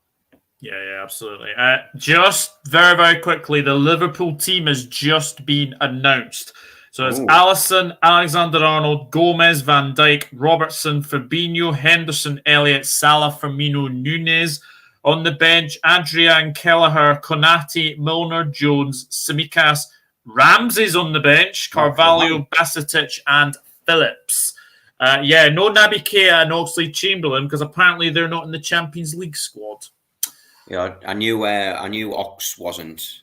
Yeah, absolutely. Just very, very quickly, the Liverpool team has just been announced. So it's Alisson, Alexander-Arnold, Gomez, Van Dijk, Robertson, Fabinho, Henderson, Elliott, Salah, Firmino, Nunez. On the bench, Adrian, Kelleher, Konate, Milner, Jones, Tsimikas, Ramsey's on the bench, Carvalho, Basetic, and Phillips. No Naby Keita and Oxlade-Chamberlain because apparently they're not in the Champions League squad. Yeah, I knew Ox wasn't.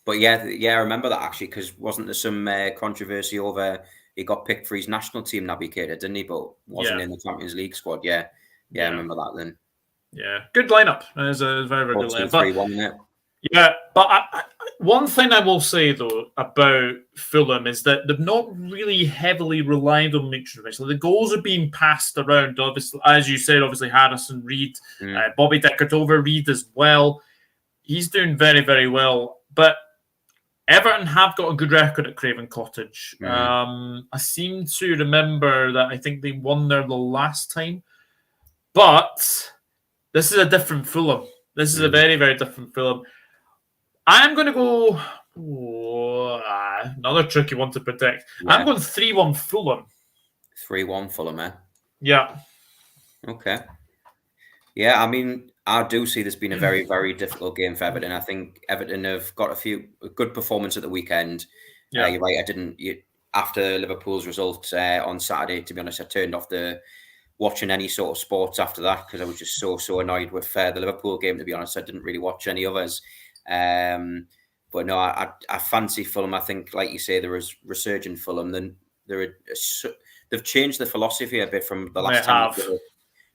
But yeah, I remember that actually, because wasn't there some controversy over he got picked for his national team navigator, didn't he? But wasn't in the Champions League squad. Yeah, I remember that then. Yeah, good lineup. It was a very, very good lineup. 4-2-3-1, yeah. Yeah, but one thing I will say though about Fulham is that they've not really heavily relied on Mitrovic. So the goals are being passed around. Obviously, as you said, obviously Harrison, Reed, Bobby Deckert Reed as well. He's doing very, very well. But Everton have got a good record at Craven Cottage. I seem to remember that I think they won there the last time. But this is a different Fulham. This is a very, very different Fulham. I'm going to go... another tricky one to predict. Yeah. I'm going 3-1 Fulham. 3-1 Fulham, eh? Yeah. Okay. Yeah, I mean, I do see this being a very, very difficult game for Everton. I think Everton have got a good performance at the weekend. Yeah. You're right, after Liverpool's result on Saturday, to be honest, I turned off watching any sort of sports after that because I was just so annoyed with the Liverpool game, to be honest. I didn't really watch any others. But no, I fancy Fulham. I think, like you say, there is resurgent Fulham. Then they've changed the philosophy a bit from the last time.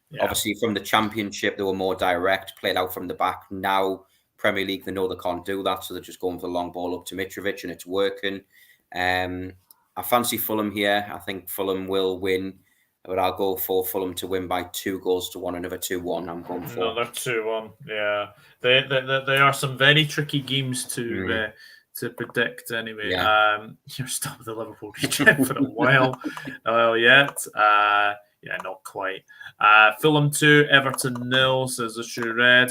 Yeah. Obviously, from the Championship, they were more direct, played out from the back. Now, Premier League, they know they can't do that, so they're just going for the long ball up to Mitrovic, and it's working. I fancy Fulham here. I think Fulham will win, but I'll go for Fulham to win by 2-1, another 2-1. I'm going for another 2-1. Yeah, they are some very tricky games to predict. Anyway, you're stuck with the Liverpool region for a while. Yet. Yeah, not quite. Fulham 2, Everton 0, says Issue Red.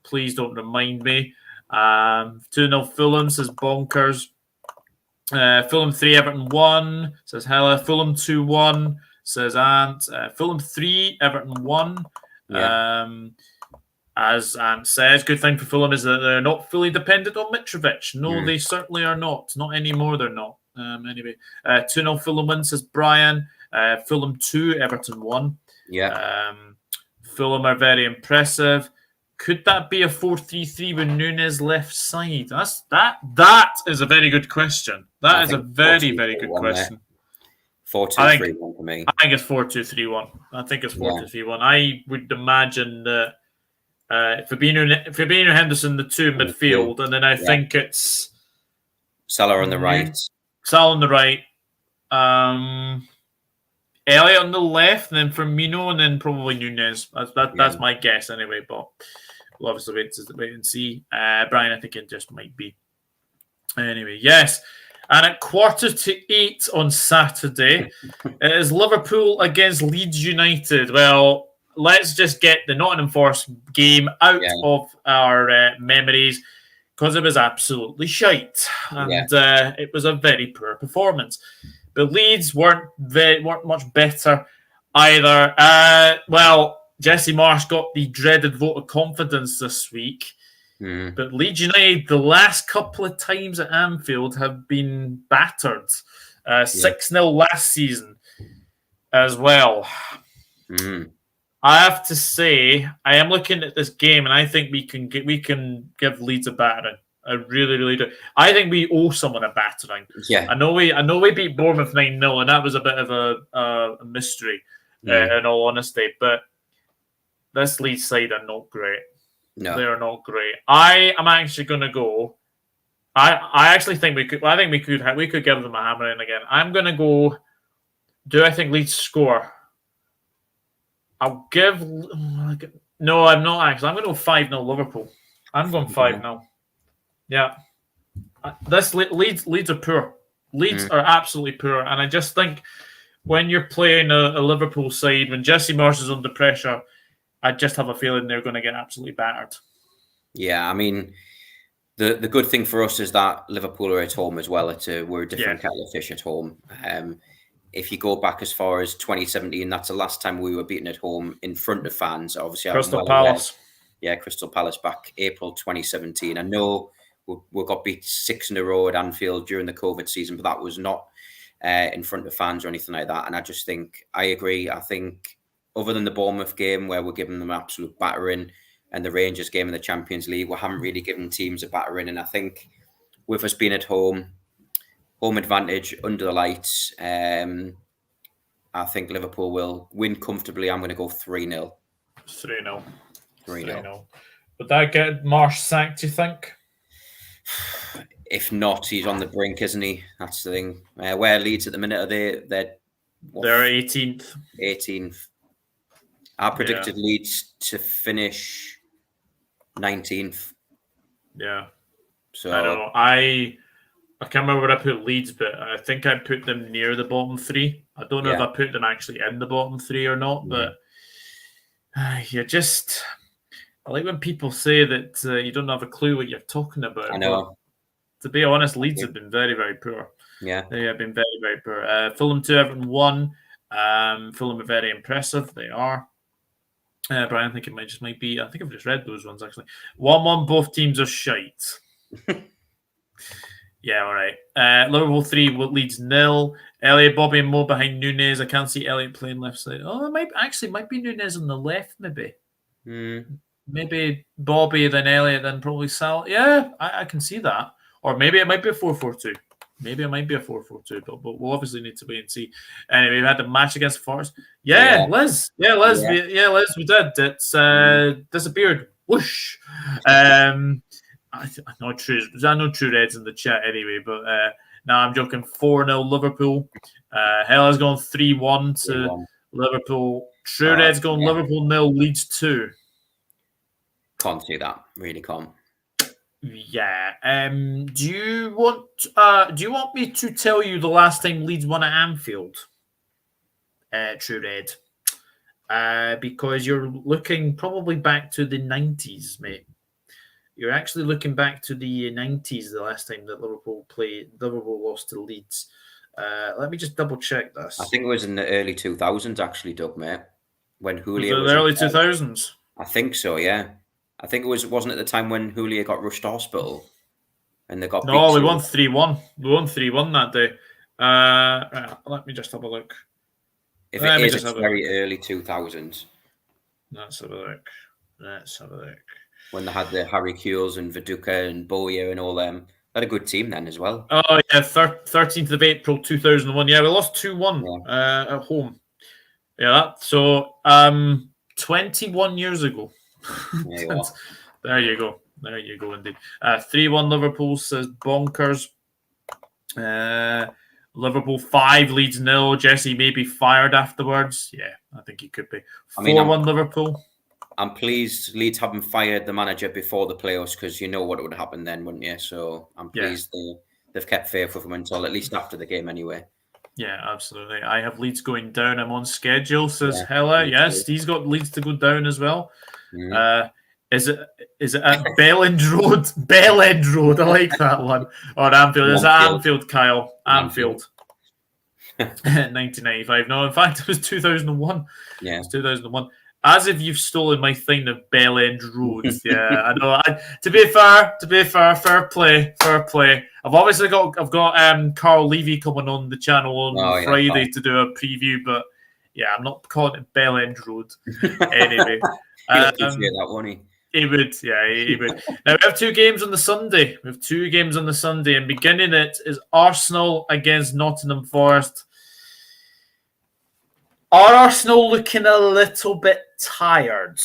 Please don't remind me. 2-0 Fulham, says Bonkers. Fulham 3, Everton 1, says Hella. Fulham 2-1, says Ant. Fulham 3, Everton 1. Yeah. As Ant says, good thing for Fulham is that they're not fully dependent on Mitrovic. No, they certainly are not. Not anymore, they're not. Anyway, 2-0 Fulham win, says Brian. Fulham 2, Everton 1. Yeah. Fulham are very impressive. Could that be a 4-3-3 with Nunes left side? That is a very good question. That is a very, very good question. 4-2-3-1 for me. I think it's 4-2-3-1. I think it's 4-2-3-1. I would imagine that Fabinho Henderson, the two midfield, and then I think it's Salah on the right. Salah on the right. Elliott on the left, and then Firmino, and then probably Nunes. That's my guess anyway, but we'll obviously wait and see. Brian, I think it just might be. Anyway, yes. And at 7:45 on Saturday, it is Liverpool against Leeds United. Well, let's just get the Nottingham Forest game out of our memories because it was absolutely shite. And it was a very poor performance. But Leeds weren't much better either. Well, Jesse Marsh got the dreaded vote of confidence this week. But Leeds United, the last couple of times at Anfield, have been battered. 6-0 last season as well. I have to say, I am looking at this game, and I think we can give Leeds a battering. I really, really do. I think we owe someone a battering. Yeah, I know we beat Bournemouth 9-0, and that was a bit of a mystery, in all honesty. But this Leeds side are not great. No, they are not great. I am actually going to go. I actually think we could. I think we could give them a hammering again. I'm going to go. Do I think Leeds score? I'll give. No, I'm not actually. I'm going to go 5-0 Liverpool. I'm going 5-0. Yeah, this Leeds are poor. Leeds are absolutely poor, and I just think when you're playing a Liverpool side, when Jesse Marsh is under pressure, I just have a feeling they're going to get absolutely battered. Yeah, I mean, the good thing for us is that Liverpool are at home as well. We're a different kettle of fish at home. If you go back as far as 2017, that's the last time we were beaten at home in front of fans. Obviously, Crystal Palace. Yeah, Crystal Palace back April 2017. I know we got beat 6 in a row at Anfield during the COVID season, but that was not in front of fans or anything like that. And I just think, I agree. I think other than the Bournemouth game where we're giving them absolute battering, and the Rangers game in the Champions League, we haven't really given teams a battering. And I think with us being at home advantage under the lights, I think Liverpool will win comfortably. I'm going to go 3-0. 3-0. 3-0. Would that get Marsh sacked, do you think? If not, he's on the brink, isn't he? That's the thing. Where Leeds at the minute are they? They're 18th. 18th. I predicted Leeds to finish 19th. Yeah. So I don't know. I can't remember where I put Leeds, but I think I put them near the bottom three. I don't know if I put them actually in the bottom three or not, but I like when people say that you don't have a clue what you're talking about. I know. To be honest, Leeds have been very, very poor. Yeah. They have been very, very poor. Fulham 2, Everton 1. Fulham are very impressive. They are. Brian, I think it might be. I think I've just read those ones, actually. 1-1, both teams are shite. Yeah, all right. Liverpool 3, Leeds 0. Elliot, Bobby and Mo behind Nunez. I can't see Elliot playing left side. Oh, it might be Nunez on the left, maybe. Maybe Bobby, then Elliot, then probably Sal. Yeah, I can see that. Or maybe it might be a 4-4-2. Maybe it might be a 4-4-2, but we'll obviously need to wait and see. Anyway, we had the match against Forest. Liz. Liz, we did. It's disappeared. Whoosh. I know True Red's in the chat anyway, but no, I'm joking. 4-0 Liverpool. Hella's going 3-1 to Liverpool. True Red's going Liverpool 0, Leeds 2. Can't see that. Really can't. Yeah. Do you want me to tell you the last time Leeds won at Anfield? True Red. Because you're looking probably back to the 90s, mate. You're actually looking back to the 90s, the last time that Liverpool lost to Leeds. Let me just double check this. I think it was in the early 2000s, actually, Doug, mate. When Julia was the early 2000s? I think so, yeah. I think it wasn't at the time when Julia got rushed to hospital and they got beat. No, we won 3-1. We won 3-1 that day. Let me just have a look. If it is, it's very early 2000s. Let's have a look. When they had the Harry Kewells and Viduka and Boya and all them. They had a good team then as well. Oh, yeah, 13th of April 2001. Yeah, we lost 2-1 at home. Yeah, so 21 years ago. There you go. There you go, indeed. 3-1 Liverpool, says Bonkers. Liverpool 5, Leeds 0. Jesse may be fired afterwards. Yeah, I think he could be. 4-1 Liverpool. I'm pleased Leeds haven't fired the manager before the playoffs because you know what would happen then, wouldn't you? So I'm pleased they've kept faith with him until at least after the game anyway. Yeah, absolutely. I have Leeds going down. I'm on schedule, says Hella. Yes, he's got Leeds to go down as well. Is it at Bell End Road? Bell End Road. I like that one. Or Anfield. Is it Anfield, Kyle? Anfield. 1995. No, in fact, it was 2001. Yeah. It's 2001. As if you've stolen my thing of Bell End Road. Yeah, I know. To be fair, fair play. I've got Carl Levy coming on the channel on Friday to do a preview, but yeah, I'm not calling it Bell End Road. Anyway, he'll appreciate that, won't he? He would. Now we have 2 games on the Sunday. And beginning it is Arsenal against Nottingham Forest. Are Arsenal looking a little bit tired?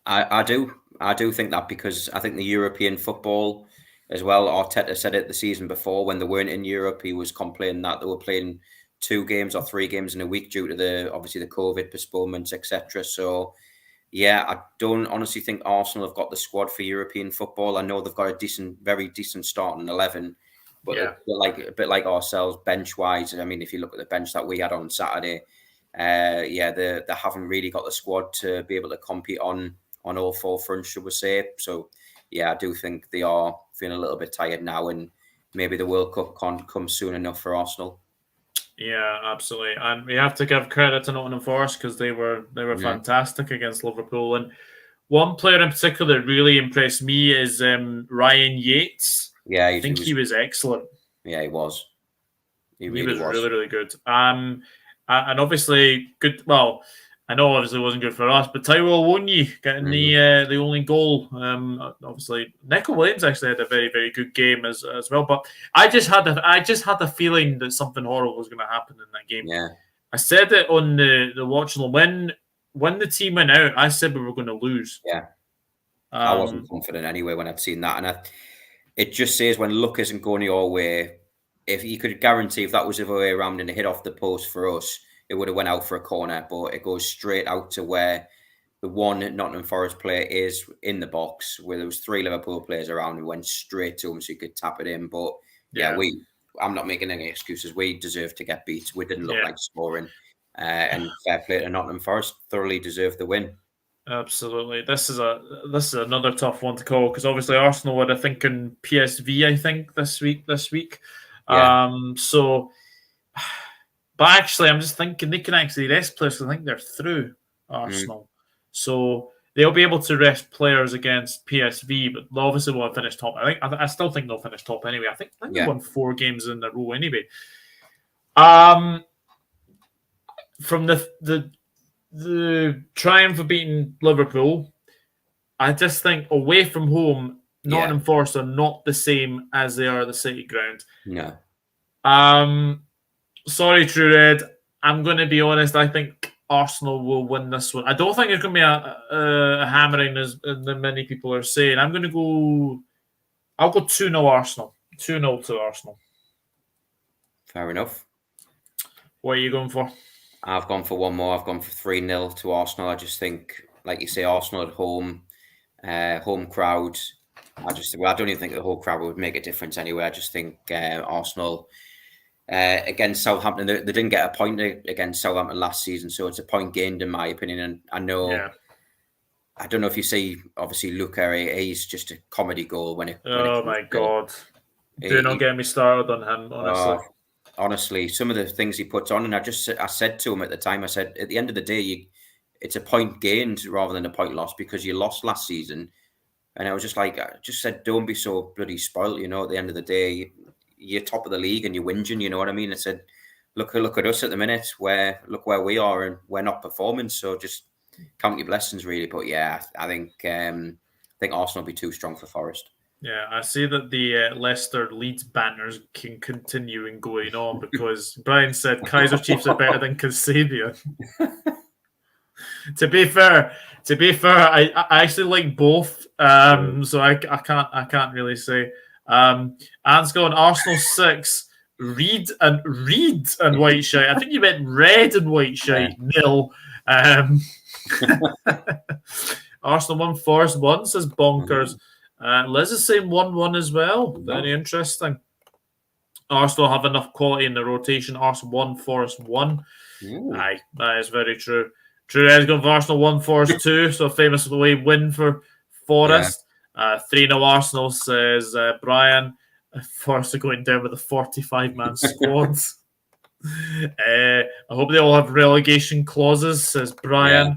I do think that because I think the European football as well. Arteta said it the season before when they weren't in Europe. He was complaining that they were playing 2 games or 3 games in a week due to the COVID postponements, etc. So yeah, I don't honestly think Arsenal have got the squad for European football. I know they've got a very decent starting 11. But a bit like ourselves, bench-wise, I mean, if you look at the bench that we had on Saturday, they haven't really got the squad to be able to compete on all 4 fronts, should we say. So, yeah, I do think they are feeling a little bit tired now, and maybe the World Cup can't come soon enough for Arsenal. Yeah, absolutely. And we have to give credit to Nottingham Forest because they were fantastic against Liverpool. And one player in particular that really impressed me is Ryan Yates. Yeah, I think he was excellent. Yeah, he was. He was really, really good. And obviously good. Well, I know obviously it wasn't good for us, but Tyrell Wonyi getting the only goal. Obviously, Nico Williams actually had a very, very good game as well. But I just had the feeling that something horrible was going to happen in that game. Yeah. I said it on the watch when the team went out. I said we were going to lose. Yeah. I wasn't confident anyway when I'd seen that, and it just says when luck isn't going your way. If you could guarantee if that was the other way around and it hit off the post for us, it would have went out for a corner, but it goes straight out to where the one Nottingham Forest player is in the box, where there was 3 Liverpool players around and went straight to him so you could tap it in. But I'm not making any excuses. We deserved to get beat. We didn't look like scoring. And fair play to Nottingham Forest, thoroughly deserved the win. Absolutely. This is another tough one to call because obviously Arsenal were thinking PSV, I think, this week. Yeah. But actually, I'm just thinking they can actually rest players. I think they're through Arsenal. So they'll be able to rest players against PSV, but they obviously won't finish top. I still think they'll finish top anyway. I think they won 4 games in a row anyway. From the triumph of beating Liverpool, I just think away from home, Nottingham Forest are not the same as they are at the City Ground. No. Sorry, True Red. I'm going to be honest. I think Arsenal will win this one. I don't think it's going to be a hammering as many people are saying. I'm going to go. I'll go 2-0 Arsenal. 2-0 to Arsenal. Fair enough. What are you going for? I've gone for one more. I've gone for 3-0 to Arsenal. I just think, like you say, Arsenal at home, home crowd. I don't even think the whole crowd would make a difference anyway. I just think Arsenal against Southampton, they didn't get a point against Southampton last season, so it's a point gained in my opinion. And I know, I don't know if you see, obviously Luca, he's just a comedy goal when it. Oh my God! Do not get me started on him, honestly. Honestly, some of the things he puts on, and I said to him at the time, I said, at the end of the day, it's a point gained rather than a point lost because you lost last season. And I was I just said, don't be so bloody spoiled. At the end of the day, you're top of the league and you're whinging. You know what I mean? I said, look at us at the minute. Look where we are, and we're not performing. So just count your blessings, really. But yeah, I think Arsenal will be too strong for Forest. Yeah, I see that the Leicester Leeds banners can continue and going on because Brian said Kaiser Chiefs are better than Kasabian. To be fair, I actually like both. So I can't really say. Anne's going Arsenal 6, Reed and white shite. I think you meant red and white shite. 0. Arsenal 1, Forest 1 says bonkers. Liz is saying 1-1 as well. Very interesting. Arsenal have enough quality in the rotation. Arsenal 1, Forest 1. Aye, that is very true. True Ed's going for Arsenal 1, Forest 2. So famous away win for Forest. 3-0 Arsenal, says Brian. Forest are going down with a 45-man squad. I hope they all have relegation clauses, says Brian. Yeah.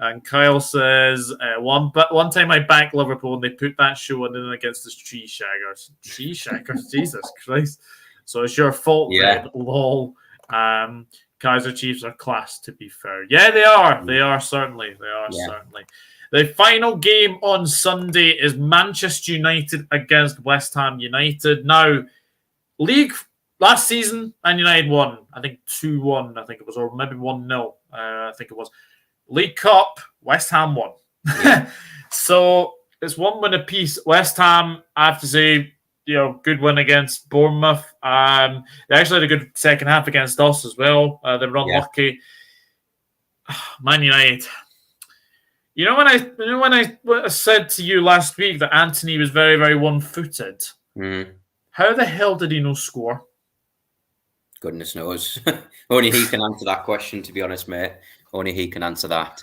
And Kyle says, one time I backed Liverpool and they put that show on against the Tree Shaggers. Tree Shaggers? Jesus Christ. So it's your fault, Red. Lol. Kaiser Chiefs are class, to be fair. Yeah, they are. They are certainly. Certainly. The final game on Sunday is Manchester United against West Ham United. Now, league last season, Man United won. I think 2-1, I think it was, or maybe 1-0. I think it was. League Cup, West Ham won. So it's 1 win apiece. West Ham, I have to say, good win against Bournemouth. They actually had a good second half against us as well. They were unlucky. Man United. When I said to you last week that Anthony was very, very one-footed, how the hell did he not score? Goodness knows. Only he can answer that question, to be honest, mate. Only he can answer that.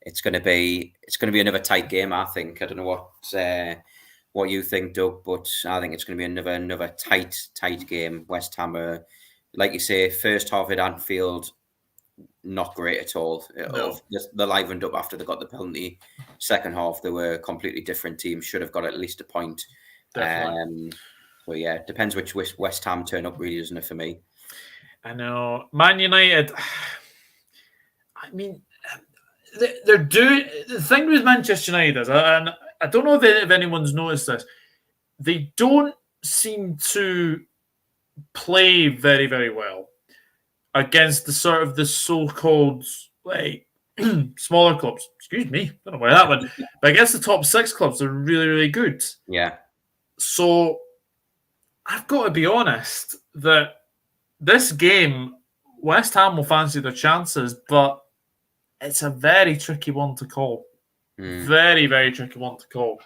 It's going to be another tight game, I think. I don't know what you think, Doug, but I think it's going to be another tight game. West Ham are, like you say, first half at Anfield, not great at all. No. They livened up after they got the penalty. Second half, they were a completely different team. Should have got at least a point. Definitely. So yeah, it depends which West Ham turn up, really, doesn't it, for me? I know. Man United, I mean, they're doing the thing with Manchester United is, and I don't know if anyone's noticed this, they don't seem to play very, very well against the sort of the so-called like smaller clubs. Excuse me, don't know why that one. But against the top 6 clubs, they're really, really good. Yeah. So I've got to be honest that this game, West Ham will fancy their chances, but it's a very tricky one to call. Very, very tricky one to call.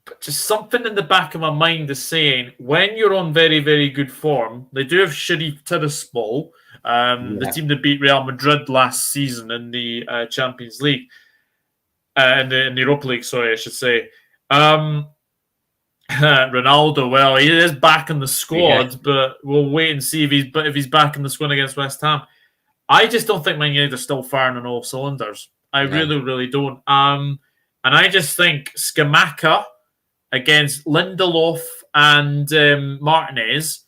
But just something in the back of my mind is saying, when you're on very, very good form, they do have Sharif Tiraspol, the team that beat Real Madrid last season in the Champions League, in the Europa League, sorry, I should say. Ronaldo, well, he is back in the squad, but we'll wait and see if he's back in the squad against West Ham. I just don't think Man United are still firing on all cylinders. I really, really don't. And I just think Scamacca against Lindelof and Martinez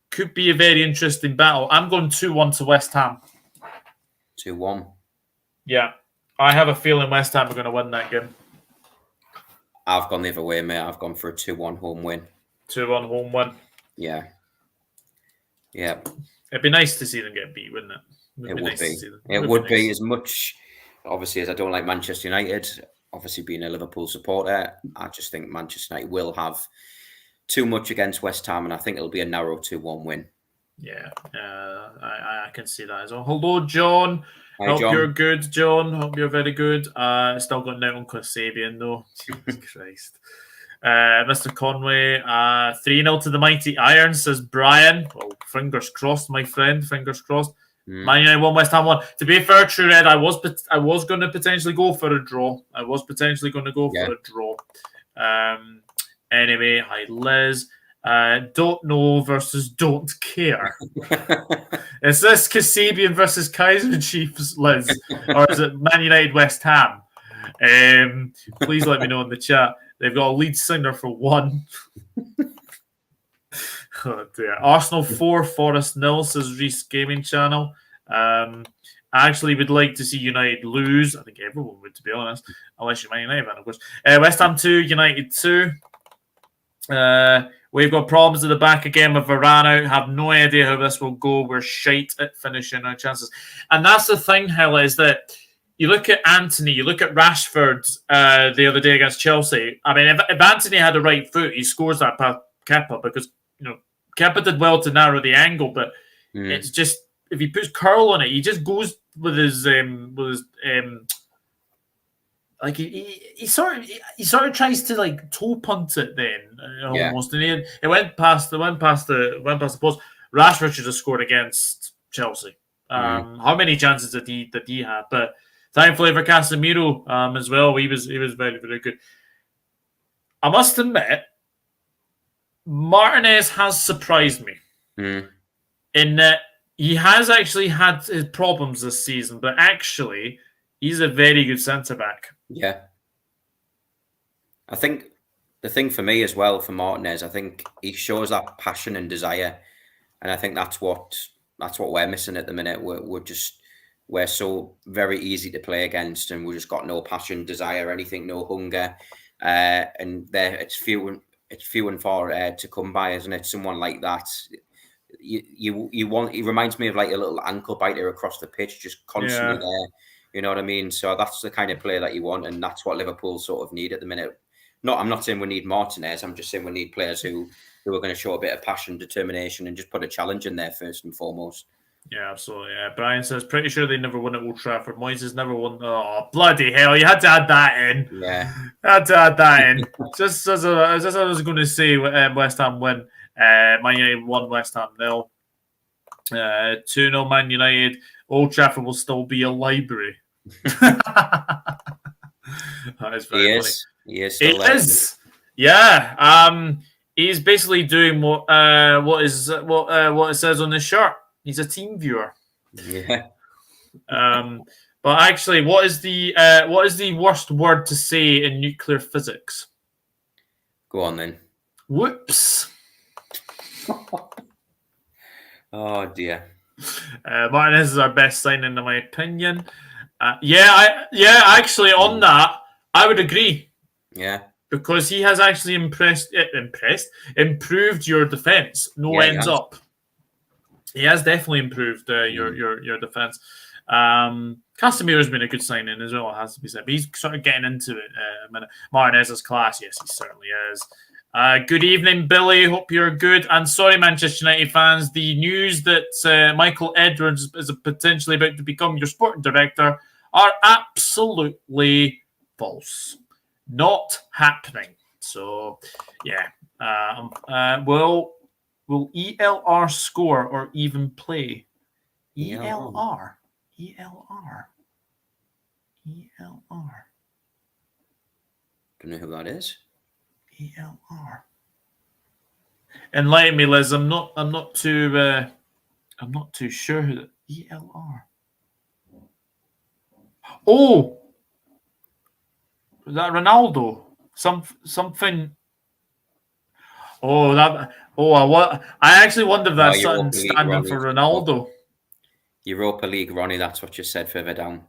could be a very interesting battle. I'm going 2-1 to West Ham. 2-1. Yeah. I have a feeling West Ham are going to win that game. I've gone the other way, mate. I've gone for a 2-1 home win. 2-1 home win. Yeah. Yeah. It'd be nice to see them get beat, wouldn't it? It would be as much, obviously, as I don't like Manchester United. Obviously, being a Liverpool supporter, I just think Manchester United will have too much against West Ham, and I think it'll be a narrow 2-1 win. Yeah, I can see that as well. Hello, John. Hi, Hope John. you're good, John. Hope you're very good. Still got out on Kasabian, though. Jesus Christ. Mr. Conway, 3-0 to the mighty Iron, says Brian. Well, fingers crossed, my friend. Fingers crossed. Man United 1, West Ham 1. To be fair, True Red, I was going to potentially go for a draw. Anyway, hi, Liz. Don't know versus don't care. Is this Kasabian versus Kaiser Chiefs, Liz? Or is it Man United West Ham? Please let me know in the chat. They've got a lead singer for 1. Oh dear. Arsenal 4, Forest 0, says Reese Gaming Channel. I actually would like to see United lose. I think everyone would, to be honest. Unless you're Man United, of course. West Ham 2, United 2. We've got problems at the back again with Varane out. Have no idea how this will go. We're shite at finishing our chances. And that's the thing, Hella, is that you look at Anthony, you look at Rashford the other day against Chelsea. I mean, if Anthony had the right foot, he scores that past Kepa because, Kepa did well to narrow the angle, but it's just, if he puts curl on it, he just goes with his like he sort of tries to like toe punt it then almost, and it went past the post. Rashford should have scored against Chelsea. How many chances did he have? But thankfully for Casemiro as well, he was very, very good. I must admit, Martinez has surprised me in that he has actually had his problems this season, but actually he's a very good centre-back. Yeah. I think the thing for me as well, for Martinez, I think he shows that passion and desire. And I think that's what we're missing at the minute. We're so very easy to play against, and we've just got no passion, desire, anything, no hunger. And it's few and far to come by, isn't it? Someone like that. You want. He reminds me of like a little ankle biter across the pitch, just constantly there. You know what I mean? So that's the kind of player that you want, and that's what Liverpool sort of need at the minute. I'm not saying we need Martinez. I'm just saying we need players who are going to show a bit of passion, determination, and just put a challenge in there first and foremost. Yeah, absolutely. Yeah. Brian says, pretty sure they never won at Old Trafford. Moyes has never won. Oh, bloody hell. You had to add that in. Yeah. Had to add that in. Just as I was going to say, West Ham win. Man United 1, West Ham 0. 2-0 Man United. Old Trafford will still be a library. That is very funny. He is still there. Yeah. He's basically doing what it says on the shirt. He's a team viewer. Yeah. But actually, what is the worst word to say in nuclear physics? Go on then. Whoops. Oh dear. Martinez is our best signing, in my opinion. Actually, on that, I would agree. Yeah. Because he has actually improved your defence. Ends up. He has definitely improved your defence. Casemiro's been a good signing as well, it has to be said. But he's sort of getting into it. Martinez's class, yes, he certainly is. Good evening, Billy. Hope you're good. And sorry, Manchester United fans, the news that Michael Edwards is potentially about to become your sporting director are absolutely false. Not happening. So, yeah. Will ELR score or even play? ELR. Don't know who that is. ELR. Enlighten me, Liz. I'm not too sure who that ELR. Oh, is that Ronaldo? Something. I actually wonder if that's something standing for Ronaldo. Europa League, Ronnie. That's what you said further down.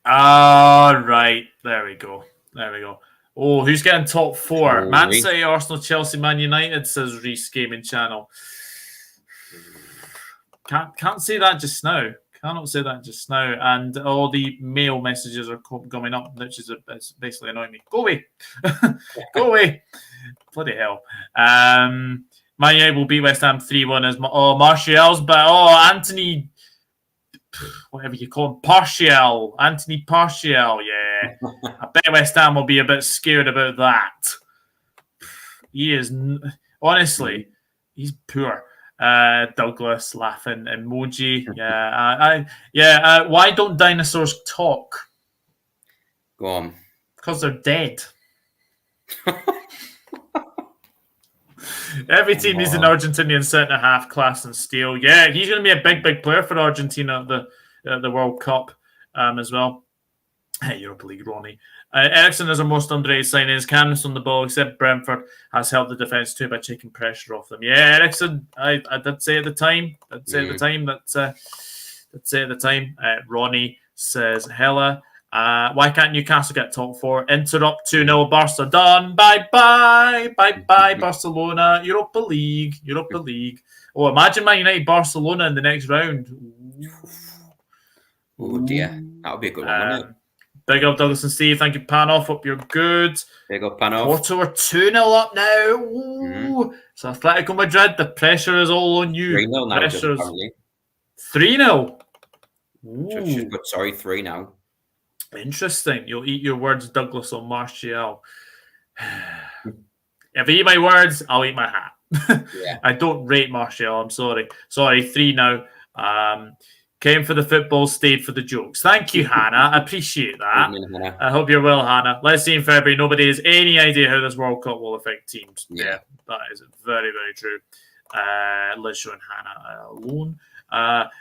Right. There we go. Oh, who's getting top 4? Man City, Arsenal, Chelsea, Man United, says Reese Gaming Channel. Can't say that just now. Cannot say that just now. And all the mail messages are coming up, which is basically annoying me. Go away. Go away. Bloody hell. Man United will beat West Ham 3-1 as Martial's, but Anthony, whatever you call him, Partial. Anthony Partial, yeah. I bet West Ham will be a bit scared about that. He is, honestly, he's poor. Douglas laughing emoji. Why don't dinosaurs talk? Go on. Because they're dead. Every team needs an Argentinian centre half class and steel. Yeah, he's going to be a big player for Argentina at the World Cup as well. Hey, Europa League, Ronnie. Ericsson is our most underrated signings. Canvas on the ball, except Brentford, has helped the defence too by taking pressure off them. Yeah, Ericsson, I did say at the time. Ronnie says, Hella. Why can't Newcastle get top 4? Interrupt 2-0 Barca done. Bye-bye, Barcelona. Europa League. Oh, imagine Man United Barcelona in the next round. Oh dear, that would be a good one, wouldn't it? Big up Douglas and Steve. Thank you, Panoff. Hope you're good. Big up Panoff. Porto are 2-0 up now. So Atletico Madrid, the pressure is all on you. 3-0 now, apparently. 3-0? Sorry, 3 now. Interesting. You'll eat your words, Douglas, on Martial. If I eat my words, I'll eat my hat. Yeah. I don't rate Martial. I'm sorry. 3 now. Came for the football, stayed for the jokes. Thank you, Hannah. I appreciate that. Evening, I hope you're well, Hannah. Let's see in February. Nobody has any idea how this World Cup will affect teams. Yeah, that is very, very true. Liz showing Hannah alone.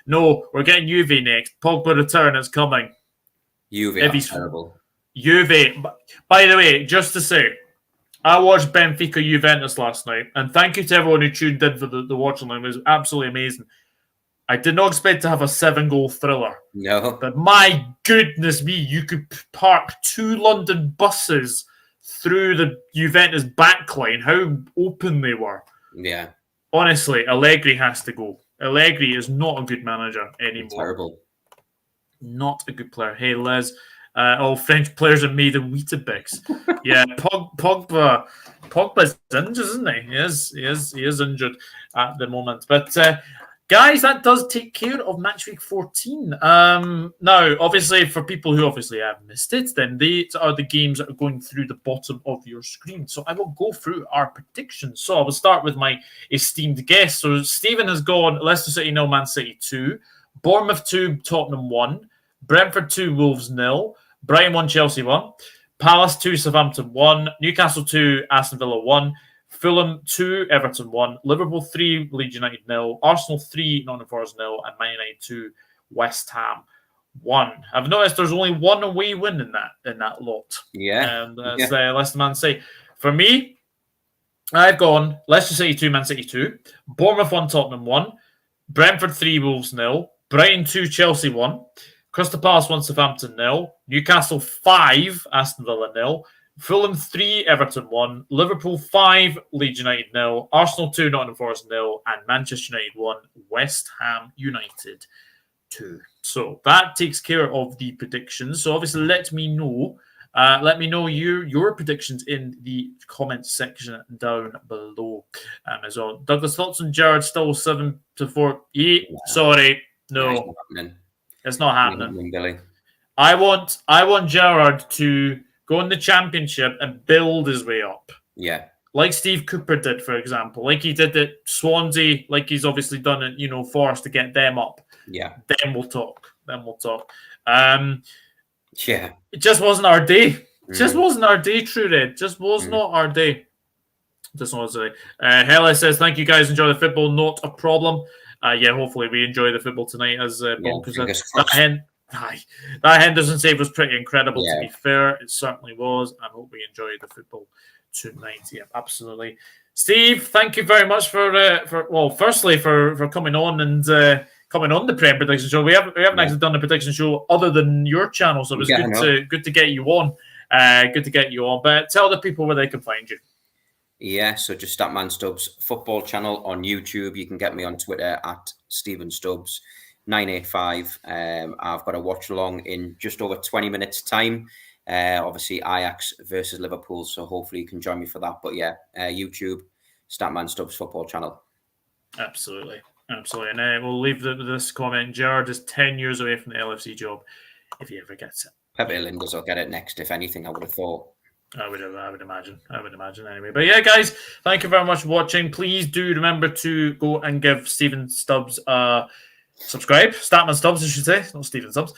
No, we're getting Juve next. Pogba return is coming. Juve are terrible. Juve. By the way, just to say, I watched Benfica Juventus last night, and thank you to everyone who tuned in for the watching line. It was absolutely amazing. I did not expect to have a 7-goal thriller. No. But my goodness me, you could park 2 London buses through the Juventus backline. How open they were. Yeah. Honestly, Allegri has to go. Allegri is not a good manager anymore. Terrible. Not a good player. Hey, Les. All French players are made of Weetabix. Yeah, Pogba's injured, isn't he? He is injured at the moment. But guys, that does take care of match week 14. Now, obviously, for people who obviously have missed it, then these are the games that are going through the bottom of your screen. So I will go through our predictions. So I will start with my esteemed guest. So Stephen has gone Leicester City 0, Man City 2, Bournemouth 2, Tottenham 1, Brentford 2, Wolves 0, Brighton 1, Chelsea 1, Palace 2, Southampton 1, Newcastle 2, Aston Villa 1, Fulham 2, Everton 1, Liverpool 3, Leeds United 0, Arsenal 3, Nottingham Forest 0, and Man United 2, West Ham 1. I've noticed there's only one away win in that lot. Yeah. And that's Leicester Man City. For me, I've gone Leicester City 2, Man City 2, Bournemouth 1, Tottenham 1, Brentford 3, Wolves 0. Brighton 2, Chelsea 1. Crystal Palace 1, Southampton 0. Newcastle 5, Aston Villa 0. Fulham 3, Everton 1. Liverpool 5, Leeds United 0. Arsenal 2, Nottingham Forest 0. And Manchester United 1, West Ham United 2. So that takes care of the predictions. So obviously let me know your predictions in the comments section down below as well. Douglas, thoughts on Gerrard still 7-4? Sorry, no, it's not happening. Billy. I want Gerrard to go in the Championship and build his way up. Yeah. Like Steve Cooper did, for example. Like he did at Swansea, like he's obviously done it, Forest to get them up. Yeah. Then we'll talk. Yeah. It just wasn't our day. It just wasn't our day, True Red. Just was not our day. Just not our day. Hella says, thank you guys. Enjoy the football. Not a problem. Hopefully we enjoy the football tonight. As Bonkers said. That Henderson save was pretty incredible, to be fair. It certainly was. I hope we enjoy the football tonight. Yeah, absolutely. Steve, thank you very much firstly for coming on and coming on the Prem Prediction Show. We haven't actually done a prediction show other than your channel, so it was good to get you on. Good to get you on. But tell the people where they can find you. Yeah, so just Statman Stubbs football channel on YouTube. You can get me on Twitter at Steven Stubbs 985. I've got a watch along in just over 20 minutes time. Obviously Ajax versus Liverpool, so hopefully you can join me for that. But yeah, YouTube, Statman Stubbs football channel. Absolutely. And we'll leave this comment. Gerrard is 10 years away from the LFC job if he ever gets it. Pepe Linders will get it next, if anything, I would have thought. I would imagine anyway. But yeah, guys, thank you very much for watching. Please do remember to go and give Steven Stubbs subscribe. Statman Stubbs, I should say, not Steven Stubbs.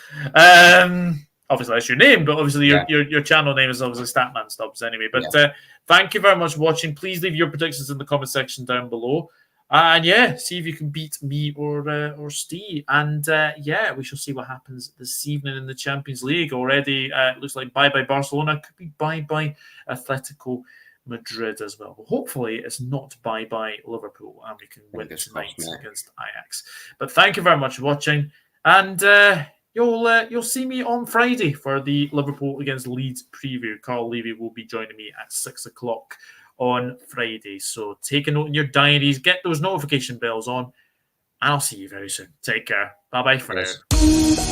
Obviously that's your name, but obviously your channel name is obviously Statman Stubbs anyway. But thank you very much for watching. Please leave your predictions in the comment section down below. And see if you can beat me or Steve. And we shall see what happens this evening in the Champions League. Already it looks like bye-bye Barcelona. Could be bye-bye Atletico Madrid as well. But hopefully it's not bye-bye Liverpool and we can win tonight against Ajax. But thank you very much for watching. And you'll see me on Friday for the Liverpool against Leeds preview. Carl Levy will be joining me at 6:00 on Friday. So take a note in your diaries, get those notification bells on, and I'll see you very soon. Take care. Bye-bye for now.